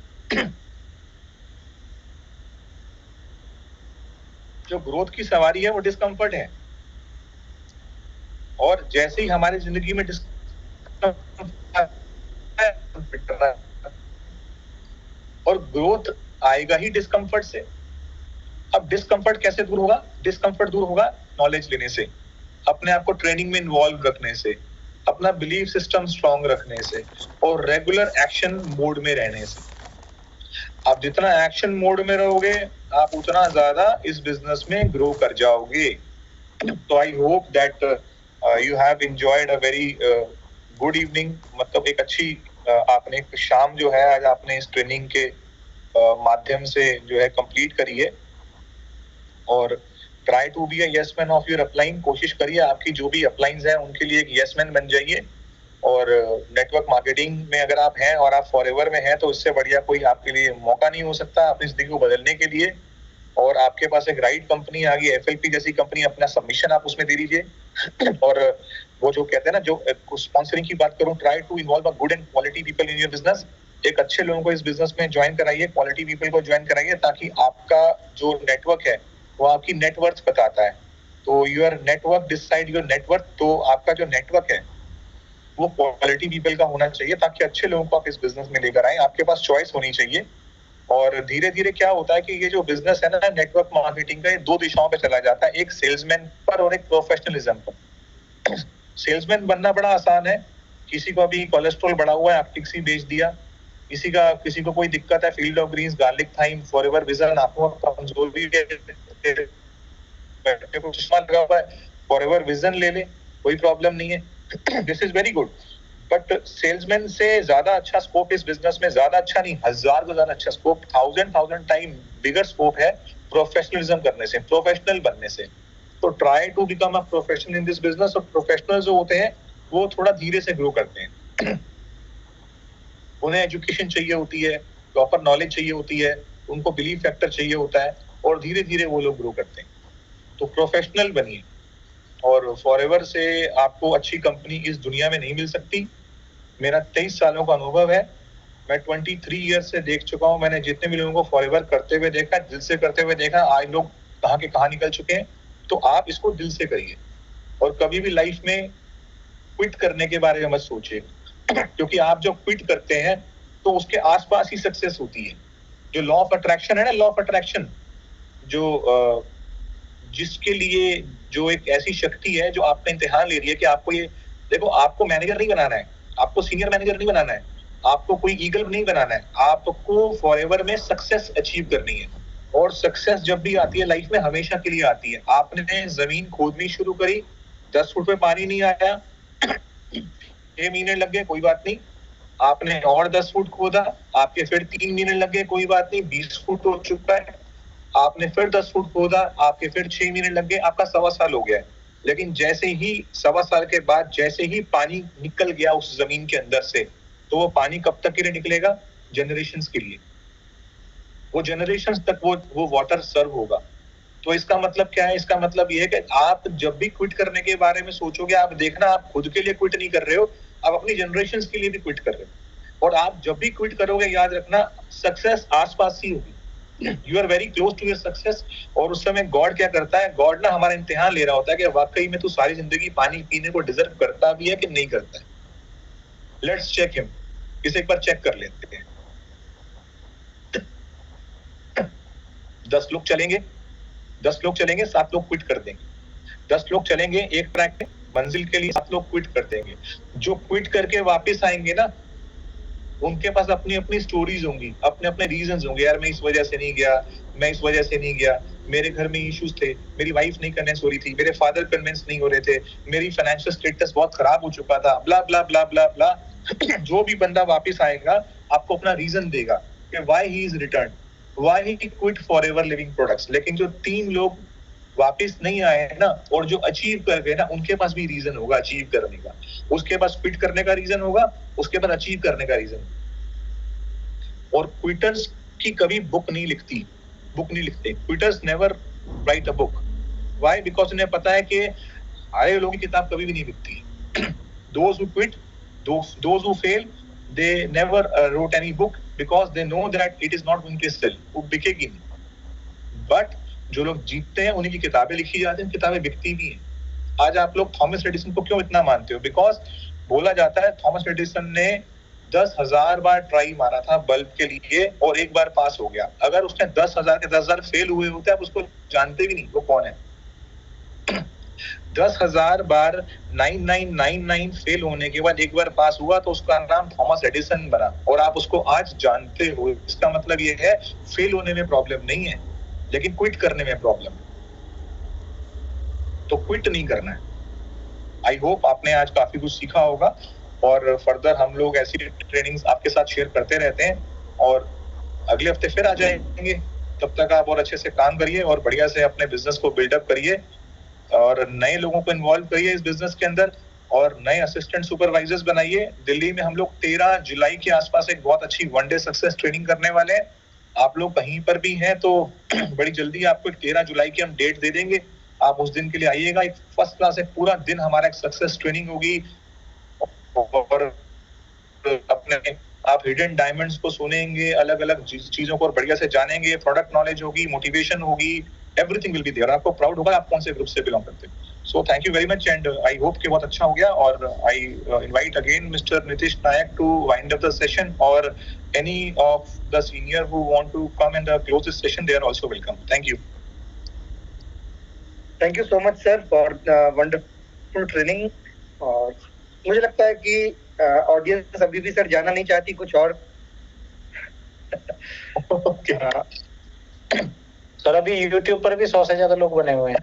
जो growth की सवारी है वो डिस्कम्फर्ट है, और जैसे ही हमारी जिंदगी में और ग्रोथ आएगा ही डिस्कम्फर्ट से। अब डिस्कम्फर्ट कैसे दूर होगा? डिस्कम्फर्ट दूर होगा नॉलेज लेने से, अपने आप को ट्रेनिंग में इन्वॉल्व रखने से, अपना बिलीफ सिस्टम स्ट्रांग रखने से, और रेगुलर एक्शन मोड में रहने से। आप जितना एक्शन मोड में रहोगे, आप उतना ज्यादा इस बिजनेस में ग्रो कर जाओगे। तो I hope that you have enjoyed a very good evening. मतलब एक अच्छी आपने एक शाम जो है आज आपने इस ट्रेनिंग के माध्यम से जो है कंप्लीट करी है। और try to be a yes man of your upline. कोशिश करिए आपकी जो भी अपलाइंस हैं उनके लिए एक यस मैन बन जाइए। और नेटवर्क मार्केटिंग में अगर आप हैं और आप फॉरएवर में हैं, तो इससे बढ़िया कोई आपके लिए मौका नहीं हो सकता अपनी जिंदगी को बदलने के लिए। और आपके पास एक राइट कंपनी आ गई, FLP जैसी कंपनी, अपना सबमिशन आप उसमें दे दीजिए। और वो जो कहते हैं ना, जो स्पॉन्सरिंग की बात करूं, try to involve a good and quality people in your business. एक अच्छे लोगों को इस बिजनेस में ज्वाइन कराइए, क्वालिटी पीपल को ज्वाइन कराइए, ताकि आपका जो नेटवर्क है वो आपकी नेटवर्थ बताता है। तो your network decide your net worth. तो आपका जो नेटवर्क है वो क्वालिटी पीपल का होना चाहिए, ताकि अच्छे लोगों को आप इस बिजनेस में लेकर आए। आपके पास चॉइस होनी चाहिए। और धीरे धीरे क्या होता है कि ये जो बिजनेस है ना नेटवर्क मार्केटिंग का, ये दो दिशाओं पे चला जाता है, एक सेल्समैन पर और एक प्रोफेशनलिज्म पर। सेल्समैन बनना बड़ा आसान है। किसी को अभी कोलेस्ट्रॉल बढ़ा हुआ है, आप टिक्सी बेच दिया। किसी को कोई दिक्कत है, field of greens, garlic thyme, forever vision, आपको कमजोरी को चश्मा लगा हुआ है, फॉरएवर विजन ले ले, कोई प्रॉब्लम नहीं है। This is very good. But salesman से ज्यादा अच्छा स्कोप इस बिजनेस में, ज्यादा अच्छा नहीं, 1000 से ज्यादा अच्छा स्कोप, 1000 टाइम बिगर स्कोप है प्रोफेशनलिज्म करने से, प्रोफेशनल बनने से। तो try to become a professional in this business. और प्रोफेशनल जो होते हैं वो थोड़ा धीरे से ग्रो करते हैं। उन्हें एजुकेशन चाहिए होती है, प्रॉपर नॉलेज चाहिए होती है, उनको बिलीफ फैक्टर चाहिए होता है, और धीरे धीरे वो लोग ग्रो करते हैं। तो प्रोफेशनल बनिए। और फॉरएवर से आपको अच्छी कंपनी इस दुनिया में नहीं मिल सकती। मेरा 23 सालों का अनुभव है, मैं 23 ईयर से देख चुका हूँ। मैंने जितने भी लोगों को फॉरएवर करते हुए देखा, दिल से करते हुए देखा, आज लोग कहाँ के कहाँ निकल चुके हैं। तो आप इसको दिल से करिए। और कभी भी लाइफ में क्विट करने के बारे में मत सोचिए, क्योंकि आप जब क्विट करते हैं तो उसके आसपास ही सक्सेस होती है। जो लॉ ऑफ अट्रैक्शन है ना, लॉ ऑफ अट्रैक्शन, जो जिसके लिए जो एक ऐसी शक्ति है जो आपका इम्तिहान ले रही है कि आपको ये देखो, आपको मैनेजर नहीं बनाना है, आपको सीनियर मैनेजर नहीं बनाना है, आपको कोई ईगल नहीं बनाना है, आपको फॉरएवर में सक्सेस अचीव करनी है। और सक्सेस जब भी आती है लाइफ में हमेशा के लिए आती है। आपने जमीन खोदनी शुरू करी, 10 फुट में पानी नहीं आया, 6 महीने लग गए, कोई बात नहीं, आपने और 10 फुट खोदा, आपके फिर 3 महीने लग गए, कोई बात नहीं, 20 फुट हो चुका है, आपने फिर 10 फुट खोदा, आपके फिर 6 महीने लग गए, आपका 1.25 साल हो गया है। लेकिन जैसे ही 1.25 साल के बाद जैसे ही पानी निकल गया उस जमीन के अंदर से, तो वो पानी कब तक के लिए निकलेगा? जनरेशंस के लिए। वो जनरेशंस तक वो वाटर सर्व होगा। तो इसका मतलब क्या है? इसका मतलब ये है कि आप जब भी क्विट करने के बारे में सोचोगे, आप देखना, आप खुद के लिए क्विट नहीं कर रहे हो, आप अपनी जनरेशंस के लिए भी क्विट कर रहे हो। और आप जब भी क्विट करोगे, याद रखना, सक्सेस आसपास ही होगी। You are very close to your success. और उस समय गॉड क्या करता है? गॉड ना हमारा इम्तिहान ले रहा होता है कि वाकई में तू सारी जिंदगी पानी पीने को डिजर्व करता भी है कि नहीं करता है। Let's check him. इसे एक बार चेक कर लेते हैं। 10 लोग चलेंगे, 10 लोग चलेंगे, 7 लोग क्विट कर देंगे। 10 लोग चलेंगे एक ट्रैक पे मंजिल के लिए, 7 लोग क्विट कर देंगे। जो क्विट करके वापस आएंगे ना, उनके पास अपनी अपनी स्टोरीज होंगी, अपने अपने रीजंस होंगे। यार मैं इस वजह से नहीं गया, मैं इस वजह से नहीं गया, मेरे घर में इश्यूज थे, मेरी वाइफ नहीं कन्विंस हो रही थी, मेरे फादर कन्विंस नहीं हो रहे थे, मेरी फाइनेंशियल स्टेटस बहुत खराब हो चुका था, ब्ला ब्ला ब्ला ब्ला ब्ला। जो भी बंदा वापस आएगा आपको अपना रीजन देगा कि why he is return, why he quit forever living products. लेकिन जो 3 लोग वापस नहीं आए हैं ना, और जो अचीव कर गए ना, उनके पास भी रीजन होगा अचीव करने का। उसके पास क्विट करने का रीजन होगा, उसके पास अचीव करने का रीजन। और क्विटर्स की कभी बुक नहीं लिखते। Quitters never write a book. Why? Because उन्हें पता है कि हारे लोगों की किताब कभी भी नहीं बिकती। Those who quit, those who fail, they never wrote any book because they know that it is not going to sell, वो बिकेगी नहीं। बट जो लोग जीतते हैं उन्हीं की किताबें लिखी जाती हैं, किताबें बिकती भी हैं। आज आप लोग थॉमस एडिसन को क्यों इतना मानते हो? बिकॉज बोला जाता है थॉमस एडिसन ने 10,000 बार ट्राई मारा था बल्ब के लिए और एक बार पास हो गया। अगर उसने 10,000 के 10,000 फेल हुए होते, आप उसको जानते भी नहीं वो कौन है। 10,000 बार 9999 फेल होने के बाद एक बार पास हुआ तो उसका नाम थॉमस एडिसन बना, और आप उसको आज जानते हो। इसका मतलब ये है फेल होने में प्रॉब्लम नहीं है, लेकिन क्विट करने में प्रॉब्लम है। तो क्विट नहीं करना है। आई होप आपने आज काफी कुछ सीखा होगा, और फर्दर हम लोग ऐसी ट्रेनिंग्स आपके साथ शेयर करते रहते हैं, और अगले हफ्ते फिर आ जाएंगे। तब तक आप और अच्छे से काम करिए और बढ़िया से अपने बिजनेस को बिल्डअप करिए, और नए लोगों को इन्वॉल्व करिए इस बिजनेस के अंदर, और नए असिस्टेंट सुपरवाइजर्स बनाइए। दिल्ली में हम लोग 13 जुलाई के आसपास एक बहुत अच्छी 1 डे सक्सेस ट्रेनिंग करने वाले हैं। आप लोग कहीं पर भी हैं तो बड़ी जल्दी आपको 13 जुलाई की हम डेट दे देंगे, आप उस दिन के लिए आइएगा। एक फर्स्ट क्लास एक पूरा दिन हमारा एक सक्सेस ट्रेनिंग होगी, और अपने आप हिडन डायमंड्स को सुनेंगे, अलग अलग चीजों को बढ़िया से जानेंगे, प्रोडक्ट नॉलेज होगी, मोटिवेशन होगी, एवरीथिंग विल बी देयर। आपको प्राउड होगा आप कौन से ग्रुप से बिलोंग करते हैं। So thank you very much, and I hope कि बहुत अच्छा हो गया। और I invite again mister Nitish Nayak to wind up the session, और any of the senior who want to come and close this session, they are also welcome. Thank you. Thank you so much sir for the wonderful training. और मुझे लगता है कि audience अभी भी sir जाना नहीं चाहती, कुछ और सर अभी YouTube पर भी 100 से ज्यादा लोग बने हुए हैं।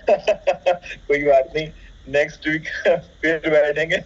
कोई बात नहीं, नेक्स्ट वीक फिर बैठेंगे।